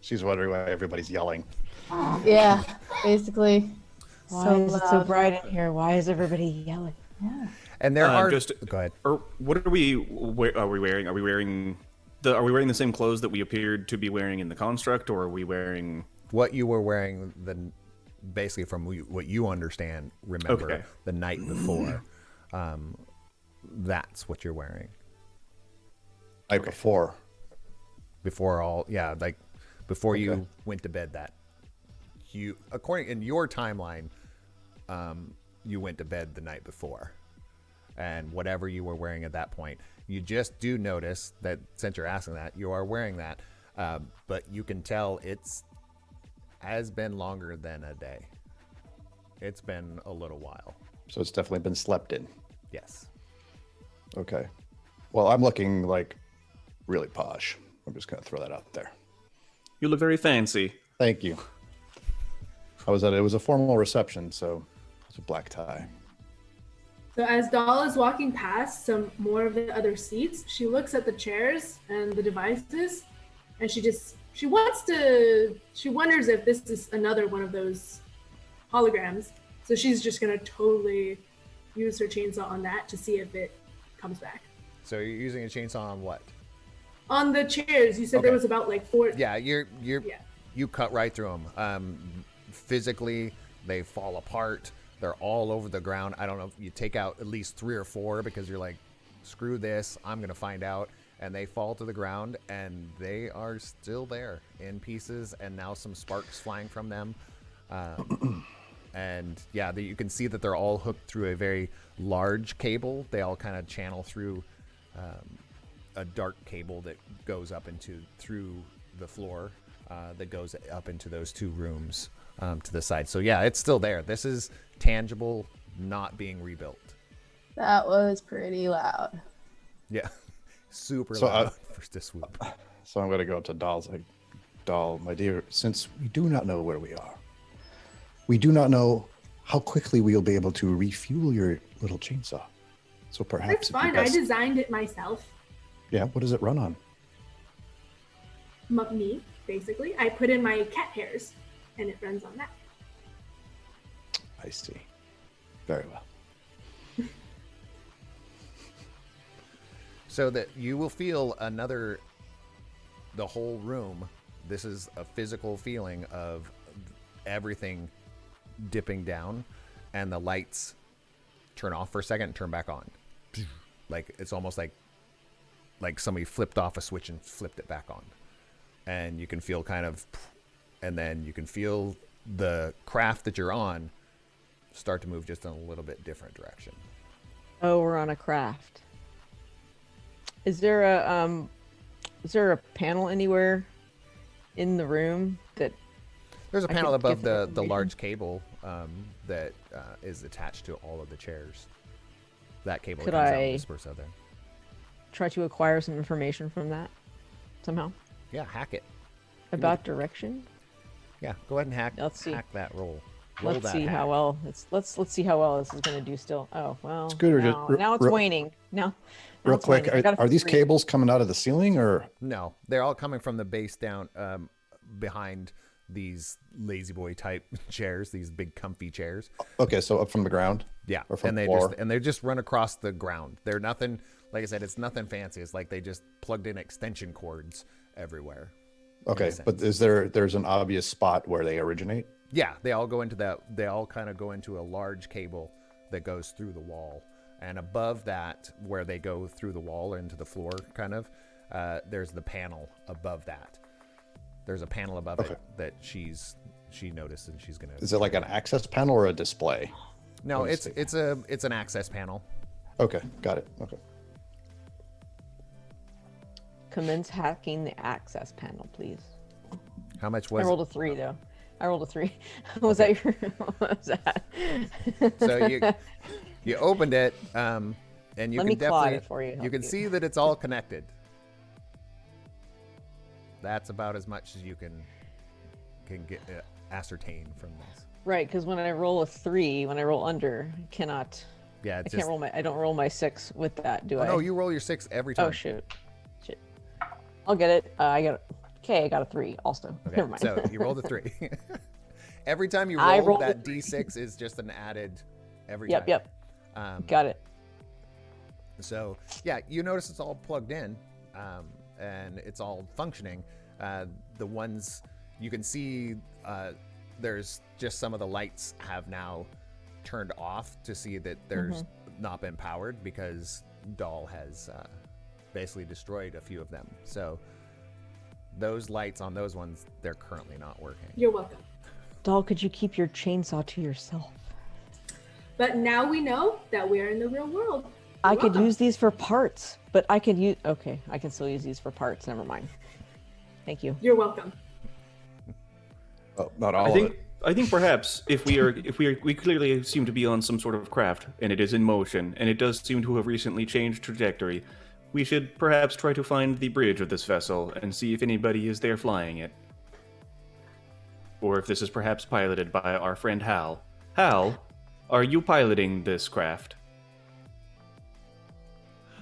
She's wondering why everybody's yelling. Yeah, basically. Why is it so bright in here? Why is everybody yelling? Yeah. And there are Just go ahead. Or what are we wearing? Are we wearing the same clothes that we appeared to be wearing in the construct, or are we wearing? What you were wearing basically from what you understand, remember Okay. the night before. That's what you're wearing. Night before. Before before you Okay. went to bed according in your timeline, you went to bed the night before, and whatever you were wearing at that point, you just do notice that since you're asking that, you are wearing that, but you can tell has been longer than a day. It's been a little while. So it's definitely been slept in. Yes. Okay. Well, I'm looking like really posh. I'm just going to throw that out there. You look very fancy. Thank you. It was a formal reception, so it's a black tie. So as Doll is walking past some more of the other seats, she looks at the chairs and the devices, and she wonders if this is another one of those holograms. So she's just gonna totally use her chainsaw on that to see if it comes back. So you're using a chainsaw on what? On the chairs, you said there Okay. was about like 4. Yeah, you Yeah. cut right through them. Physically, they fall apart. They're all over the ground. I don't know if you take out at least 3 or 4 because you're like, screw this, I'm gonna find out. And they fall to the ground, and they are still there in pieces, and now some sparks flying from them. And yeah, you can see that they're all hooked through a very large cable. They all kind of channel through a dark cable that goes up through the floor that goes up into those 2 rooms to the side. So yeah, it's still there. This is tangible, not being rebuilt. That was pretty loud. Yeah, super So, loud for this swoop. So I'm going to go up to Doll's like, Doll, my dear, since we do not know where we are, we do not know how quickly we'll be able to refuel your little chainsaw. So perhaps That's it'd be fine. I best- designed it myself. Yeah, what does it run on? me, basically. I put in my cat hairs, and it runs on that. I see. Very well. So that you will feel the whole room. This is a physical feeling of everything dipping down, and the lights turn off for a second and turn back on. Like it's almost like somebody flipped off a switch and flipped it back on. And you can feel and then you can feel the craft that you're on start to move just in a little bit different direction. Oh, we're on a craft. Is there a panel anywhere in the room that There's a I panel could above get the information? large cable that is attached to all of the chairs. That cable Could that comes out I- and disperses out there. try to acquire some information from that somehow Yeah, hack it. about direction? Yeah, go ahead and hack. Let's see. Hack that roll. Let's see how well let's see how well this is going to do still. Oh well. It's good, or just now it's waning. Now Real it's quick, waning. I got a are these 3. cables coming out of the ceiling or? No, they're all coming from the base down behind these lazy boy type chairs, these big comfy chairs. Okay, so up from the ground? Yeah, Or from and the they floor? they just run across the ground. They're nothing. Like I said, it's nothing fancy. It's like they just plugged in extension cords everywhere. Okay, but there's an obvious spot where they originate? Yeah, they all go into that. They all kind of go into a large cable that goes through the wall, and above that, where they go through the wall into the floor, kind of, there's the panel above that. There's a panel above it that she noticed, and she's gonna. Is it like an access panel or a display? No, Let me it's an access panel. Okay, got it. Okay. Commence hacking the access panel, please. How much I was rolled a 3 though. I rolled a 3. Was that your? What was that? it? So you opened it, and you Let can me claw definitely it for you. you can see that it's all connected. That's about as much as you can get ascertain from this. Right, because when I roll a 3, when I roll under, I cannot. Yeah, I it's can't roll my. I don't roll my 6 with that, do I? No, you roll your 6 every time. Oh shoot. I'll get it. I got. Okay, I got a 3 also. Okay, Never mind. so you rolled a 3. Every time you I roll, rolled a that 3. D6 is just an added every Yep, time. yep. Got it. So yeah, you notice it's all plugged in, and it's all functioning. The ones you can see, there's just some of the lights have now turned off to see that there's not been powered because Doll has basically destroyed a few of them. So those lights on those ones, they're currently not working. You're welcome. Doll, could you keep your chainsaw to yourself? But now we know that we are in the real world. I You're could welcome. use these for parts, but I could use. Okay, I can still use these for parts. Never mind. Thank you. You're welcome. Oh, not all I of think it. I think perhaps if we clearly seem to be on some sort of craft and it is in motion and it does seem to have recently changed trajectory, we should perhaps try to find the bridge of this vessel and see if anybody is there flying it. Or if this is perhaps piloted by our friend Hal. Hal, are you piloting this craft?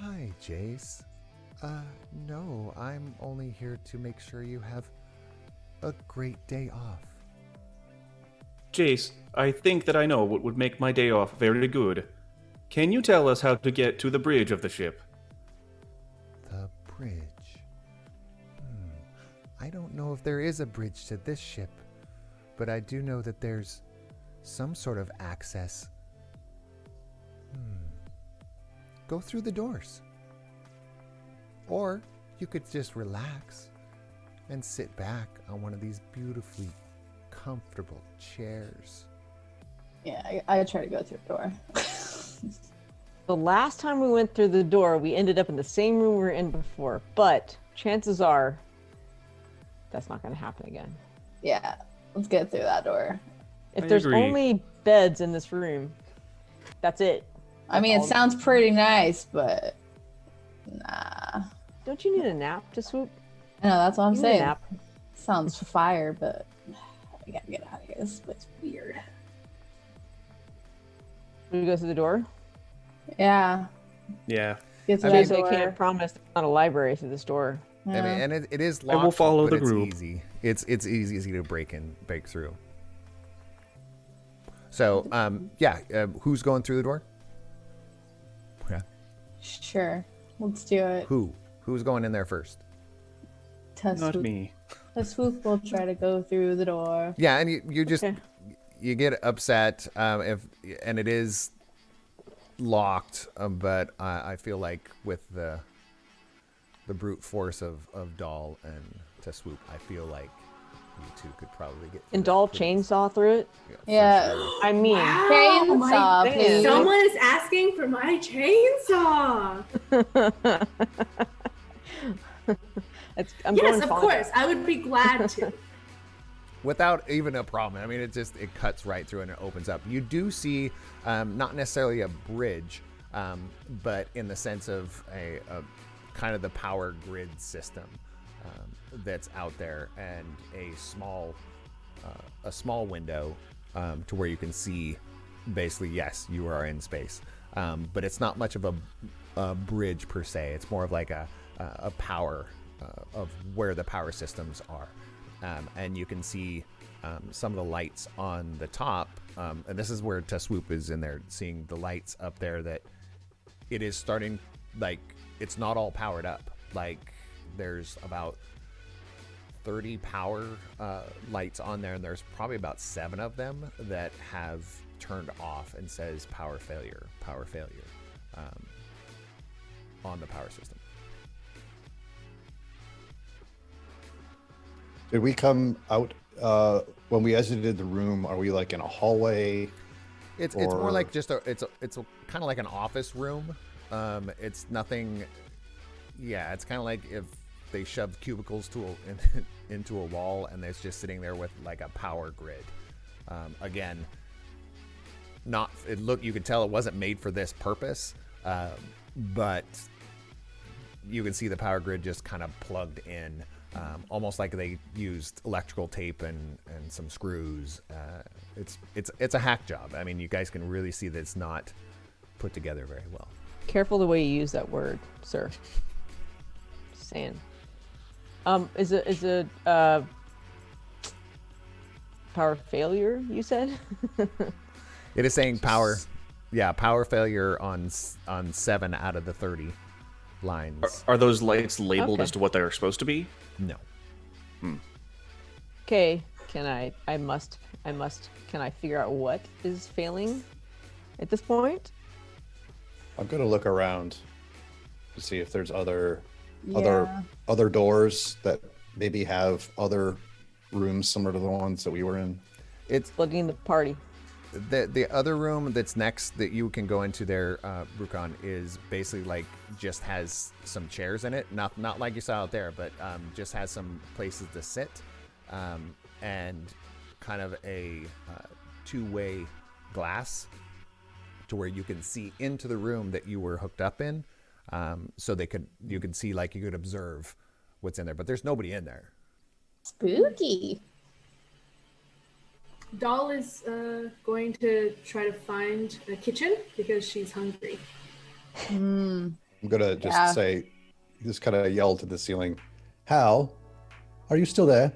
Hi, Jace. No, I'm only here to make sure you have a great day off. Jace, I think that I know what would make my day off very good. Can you tell us how to get to the bridge of the ship? The bridge. I don't know if there is a bridge to this ship, but I do know that there's some sort of access. Go through the doors. Or you could just relax and sit back on one of these beautifully comfortable chairs. Yeah, I try to go through the door. The last time we went through the door, we ended up in the same room we were in before, but chances are that's not going to happen again. Yeah, let's get through that door. If I there's agree. only beds in this room, that's it. I mean, it all. sounds pretty nice, but nah. Don't you need a nap to swoop? I know, that's what I'm You need a saying. nap. Sounds fire, but I gotta get out of here. This place is weird. Will you go through the door? Yeah, Yeah. get through Jason, the I door. can't promise there's not a library through this door. I mean, and it is I will locked, follow but the it's group. easy. It's easy to break through. So, who's going through the door? Yeah. Sure. Let's do it. Who's going in there first? Not me. Swoop will try to go through the door. Yeah, and you just Okay. you get upset and it is locked, but I feel like with the brute force of Doll and to Swoop, I feel like you two could probably get. And Doll chainsaw through it. For Yeah. sure. I mean, Wow, Chainsaw, my, please. someone is asking for my chainsaw. I'm Yes, going of Fonda. course. I would be glad to. Without even a problem. I mean, it cuts right through and it opens up. You do see, not necessarily a bridge, but in the sense of a kind of the power grid system that's out there, and a small window to where you can see. Basically, yes, you are in space, but it's not much of a bridge per se. It's more of like a power of where the power systems are. And you can see some of the lights on the top. And this is where Swoop is in there, seeing the lights up there, that it is starting, like, it's not all powered up. Like, there's about 30 power lights on there, and there's probably about 7 of them that have turned off and says power failure on the power system. Did we come out when we exited the room? Are we like in a hallway? It's more like just it's kind of like an office room. It's nothing. Yeah, it's kind of like if they shoved cubicles into a wall, and it's just sitting there with like a power grid. Again, you could tell it wasn't made for this purpose, but you can see the power grid just kind of plugged in. Almost like they used electrical tape and some screws. It's a hack job. I mean, you guys can really see that it's not put together very well. Careful the way you use that word, sir. Just saying. Is it power failure? You said. It is saying power failure on 7 out of the 30 lines. Are those lights labeled Okay. as to what they're supposed to be? No. Okay, can I figure out what is failing at this point? I'm gonna look around to see if there's other Yeah. doors that maybe have other rooms similar to the ones that we were in. It's Plugging the party. the other room that's next that you can go into there, Brucon, is basically like just has some chairs in it. Not like you saw out there, but just has some places to sit, and kind of a two-way glass to where you can see into the room that you were hooked up in. So you could see, like, you could observe what's in there, but there's nobody in there. Spooky. Doll is going to try to find a kitchen because she's hungry. Mm. I'm gonna just Yeah. say, just kind of yell to the ceiling, Hal, are you still there?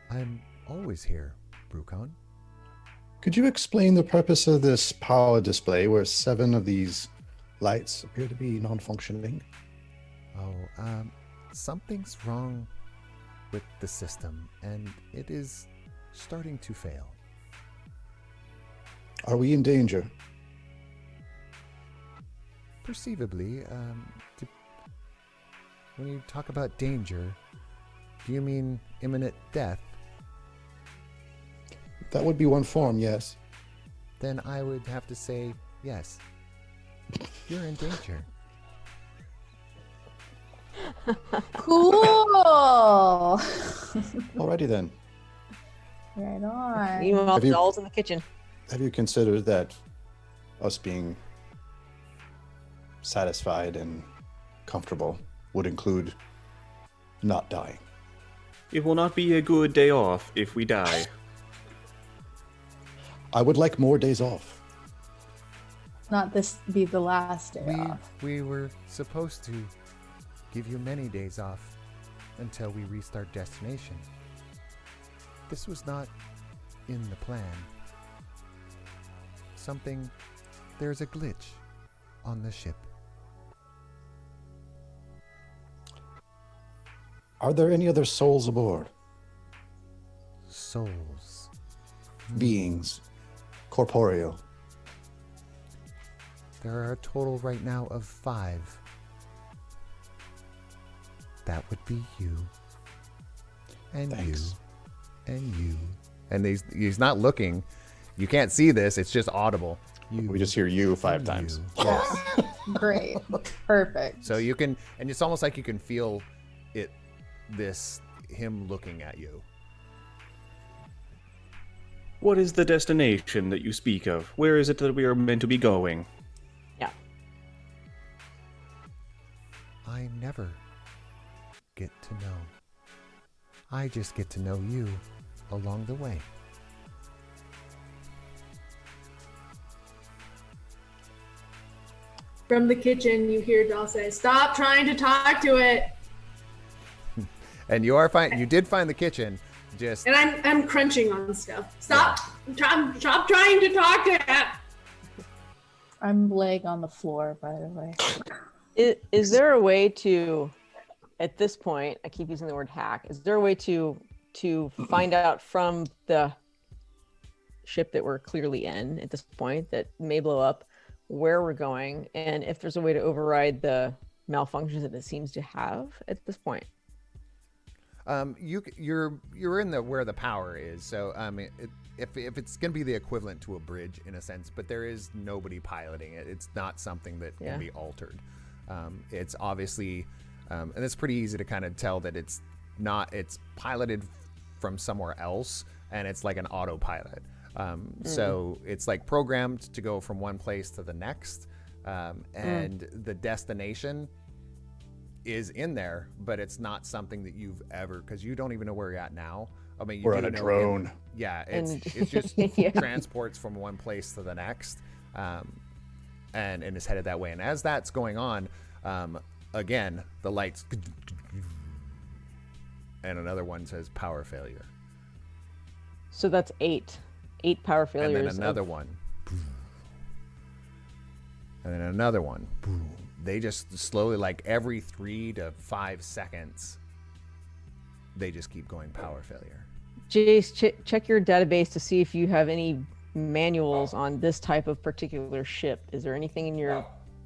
I'm always here, Brucon. Could you explain the purpose of this power display where 7 of these lights appear to be non-functioning? Oh, something's wrong with the system, and it is starting to fail. Are we in danger? Perceivably, when you talk about danger, do you mean imminent death? That would be one form, yes. Then I would have to say yes. You're in danger. Cool. Alrighty then. Right on. Meanwhile, Have you- Doll's in the kitchen. Have you considered that us being satisfied and comfortable would include not dying? It will not be a good day off if we die. I would like more days off. Not this be the last day off. We were supposed to give you many days off until we restart destination. This was not in the plan. There's a glitch on the ship. Are there any other souls aboard? Souls. Beings. Corporeal. There are a total right now of 5. That would be you. And Thanks. you. And you. And he's not looking. You can't see this. It's just audible. You. We just hear you 5 times. You. Yes. Great. Perfect. So you can, and it's almost like you can feel him looking at you. What is the destination that you speak of? Where is it that we are meant to be going? Yeah. I never get to know. I just get to know you along the way. From the kitchen, you hear Doll say, "Stop trying to talk to it." And you are fine. You did find the kitchen. Just And I'm crunching on stuff. Stop stop trying to talk to it. I'm laying on the floor, by the way. Is there a way to, at this point, I keep using the word hack, is there a way to find out from the ship that we're clearly in at this point that may blow up where we're going, and if there's a way to override the malfunctions that it seems to have at this point? You're in the where the power is, so if it's going to be the equivalent to a bridge in a sense, but there is nobody piloting it. It's not something that can be altered. It's obviously, and it's pretty easy to kind of tell that it's piloted from somewhere else, and it's like an autopilot. So it's like programmed to go from one place to the next, and the destination is in there, but it's not something that you've ever, because you don't even know where you're at now. I mean, We're on a drone. It's just transports from one place to the next, and is headed that way. And as that's going on, again, the lights, and another one says power failure. So that's 8 power failures. And then another one. And then another one. They just slowly, like every 3 to 5 seconds, they just keep going power failure. Jace, check your database to see if you have any manuals on this type of particular ship. Is there anything in your...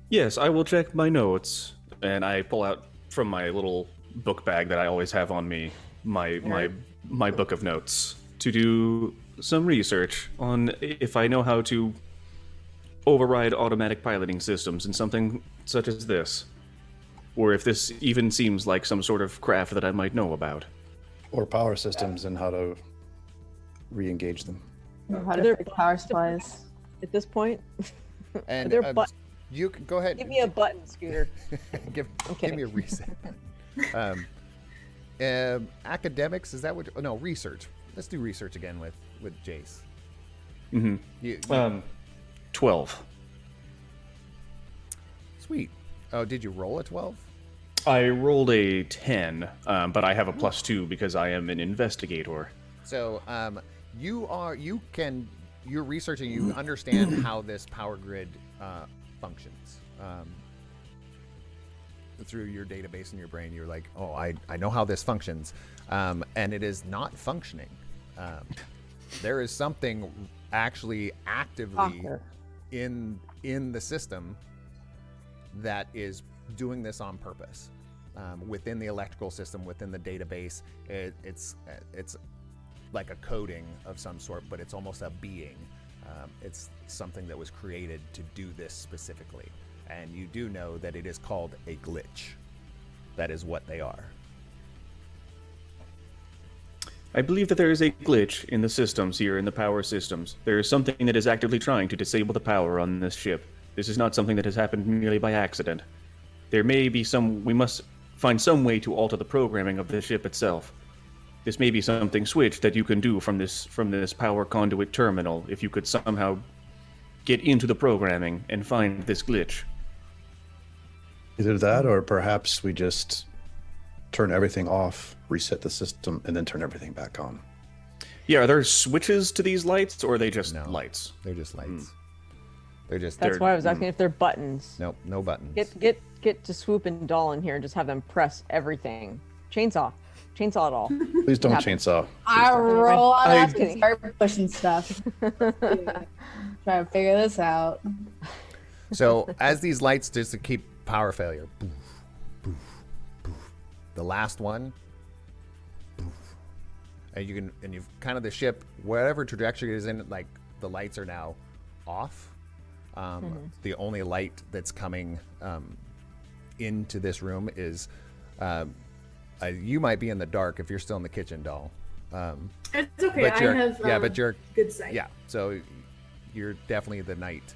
Yes, I will check my notes. And I pull out from my little book bag that I always have on me, my book of notes, to do some research on if I know how to override automatic piloting systems in something such as this, or if this even seems like some sort of craft that I might know about. Or power systems and how to re-engage them. How to fix power supplies. At this point? And you can go ahead. Give me a button, Scooter. give me a reset. Academics, is that what? No, research. Let's do research again with Jace. Mm-hmm. 12. Sweet. Oh, did you roll a 12? I rolled a 10, but I have a +2 because I am an investigator. So you're researching, you understand how this power grid functions. Through your database in your brain, you're like, oh, I know how this functions. And it is not functioning. There is something actually actively in the system that is doing this on purpose. Within the electrical system, within the database, it's like a coding of some sort, but it's almost a being. It's something that was created to do this specifically. And you do know that it is called a glitch. That is what they are. I believe that there is a glitch in the systems here, in the power systems. There is something that is actively trying to disable the power on this ship. This is not something that has happened merely by accident. There may be we must find some way to alter the programming of the ship itself. This may be something switched that you can do from this power conduit terminal, if you could somehow get into the programming and find this glitch. Either that, or perhaps we just turn everything off, reset the system, and then turn everything back on. Yeah, are there switches to these lights, or are they just No. lights? They're just lights. They're just. That's why I was asking if they're buttons. Nope, no buttons. Get to Swoop and Doll in here and just have them press everything. Chainsaw it all. Please don't Happen. chainsaw. I roll on I- up and start pushing stuff. Try to figure this out. So as these lights just to keep power failure, boof, boof, boof. The last one, boof. And you've kind of the ship, whatever trajectory it is in, like the lights are now off. The only light that's coming into this room is, you might be in the dark if you're still in the kitchen, Doll. It's okay. But I have but you're good sight. yeah. So you're definitely the night,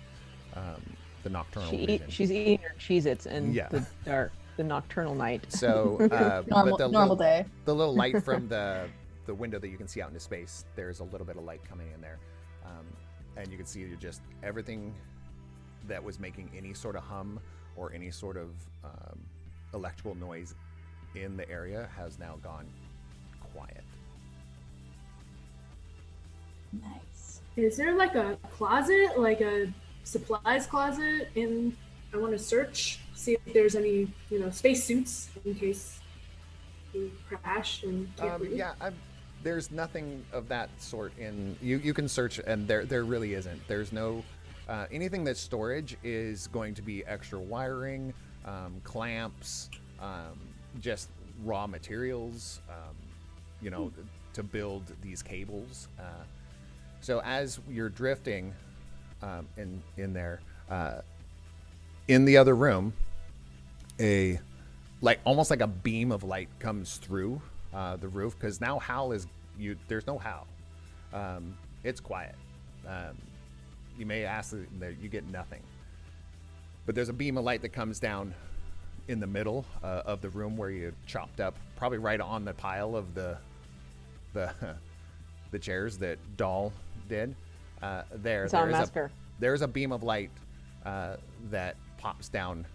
the nocturnal vision. She's eating her Cheez-Its in Yeah. the dark, the nocturnal night. So Normal, but normal day. the little light from the window that you can see out into space, there's a little bit of light coming in there, and you can see just everything that was making any sort of hum or any sort of electrical noise in the area has now gone quiet. Nice. Is there like a closet, like a supplies closet in? I want to search, see if there's any, space suits in case we crash and can't breathe. There's nothing of that sort in. You can search, and there really isn't. There's no anything that's storage is going to be extra wiring, clamps, just raw materials, to build these cables. So as you're drifting in there, in the other room, almost like a beam of light comes through the roof, because now Hal there's no Hal. It's quiet. You may ask that you get nothing, but there's a beam of light that comes down in the middle of the room where you chopped up, probably right on the pile of the chairs that Doll did. There's a beam of light that pops down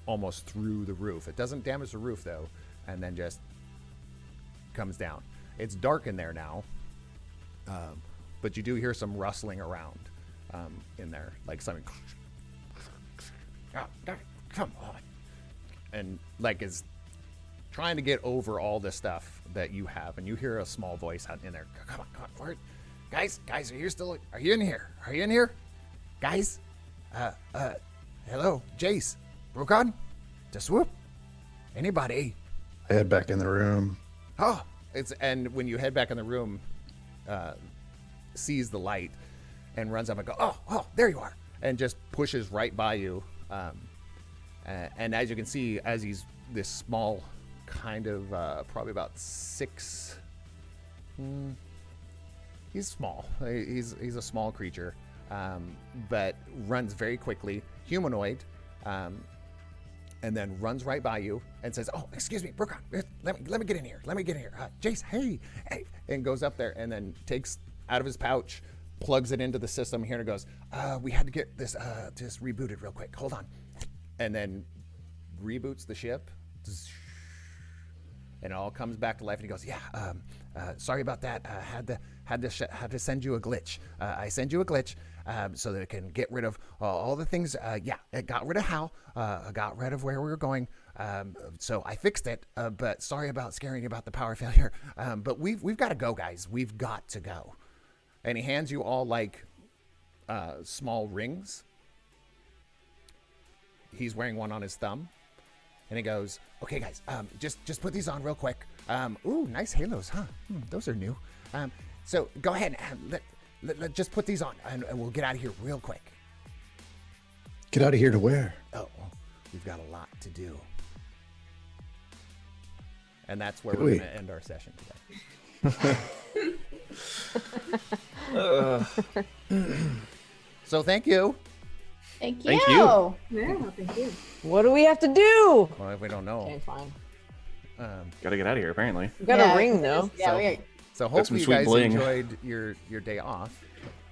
almost through the roof. It doesn't damage the roof though, and then just comes down. It's dark in there now, but you do hear some rustling around in there, like something. Come on, and like is trying to get over all the stuff that you have, and you hear a small voice out in there. Come on, where, guys, are you in here, guys? Hello, Jace, Brucon, to Swoop, anybody? I head back in the room. Oh, and when you head back in the room, sees the light and runs up and go, oh, there you are, and just pushes right by you. And as you can see, as he's this small, kind of probably about 6. He's small. He's a small creature, but runs very quickly, humanoid. And then runs right by you and says, "Oh, excuse me, Brooke, let me get in here. Jace, hey," and goes up there and then takes out of his pouch, plugs it into the system here, and goes, "We had to get this just rebooted real quick. Hold on," and then reboots the ship, and it all comes back to life. And he goes, "Yeah, sorry about that. Had to send you a glitch. I send you a glitch." So that it can get rid of all the things. It got rid of Hal. Got rid of where we were going. So I fixed it. But sorry about scaring you about the power failure. But we've got to go, guys. We've got to go. And he hands you all like small rings. He's wearing one on his thumb, and he goes, "Okay, guys. Just put these on real quick. Ooh, nice halos, huh? Those are new. So go ahead and let's just put these on, and we'll get out of here real quick." Get out of here to where? Oh, we've got a lot to do. And that's where we're going to end our session today. So thank you. Thank you. Thank you. Yeah, thank you. What do we have to do? Well, if we don't know. Okay, fine. Gotta get out of here, apparently. We got a ring though. Yeah, So- we So some hopefully you sweet guys bling. enjoyed your day off.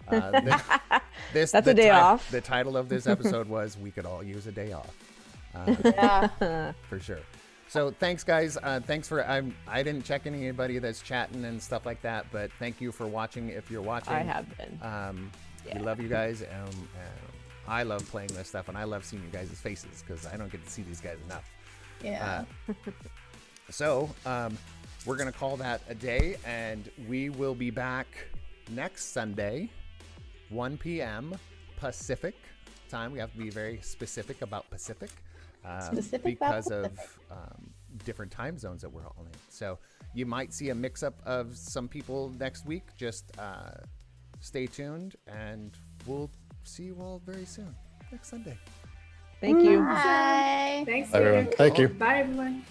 That's a day off. The title of this episode was "We Could All Use a Day Off." Yeah. For sure. So thanks, guys. Thanks for I didn't check anybody that's chatting and stuff like that, but thank you for watching. If you're watching, I have been. We love you guys. I love playing this stuff, and I love seeing you guys' faces because I don't get to see these guys enough. Yeah. So we're gonna call that a day, and we will be back next Sunday, 1 p.m. Pacific time. We have to be very specific about Pacific. Specific about because of different time zones that we're all in. So you might see a mix-up of some people next week. Just stay tuned, and we'll see you all very soon next Sunday. Thank you. Bye. Thanks. Bye, everyone. Thank you. Bye, everyone.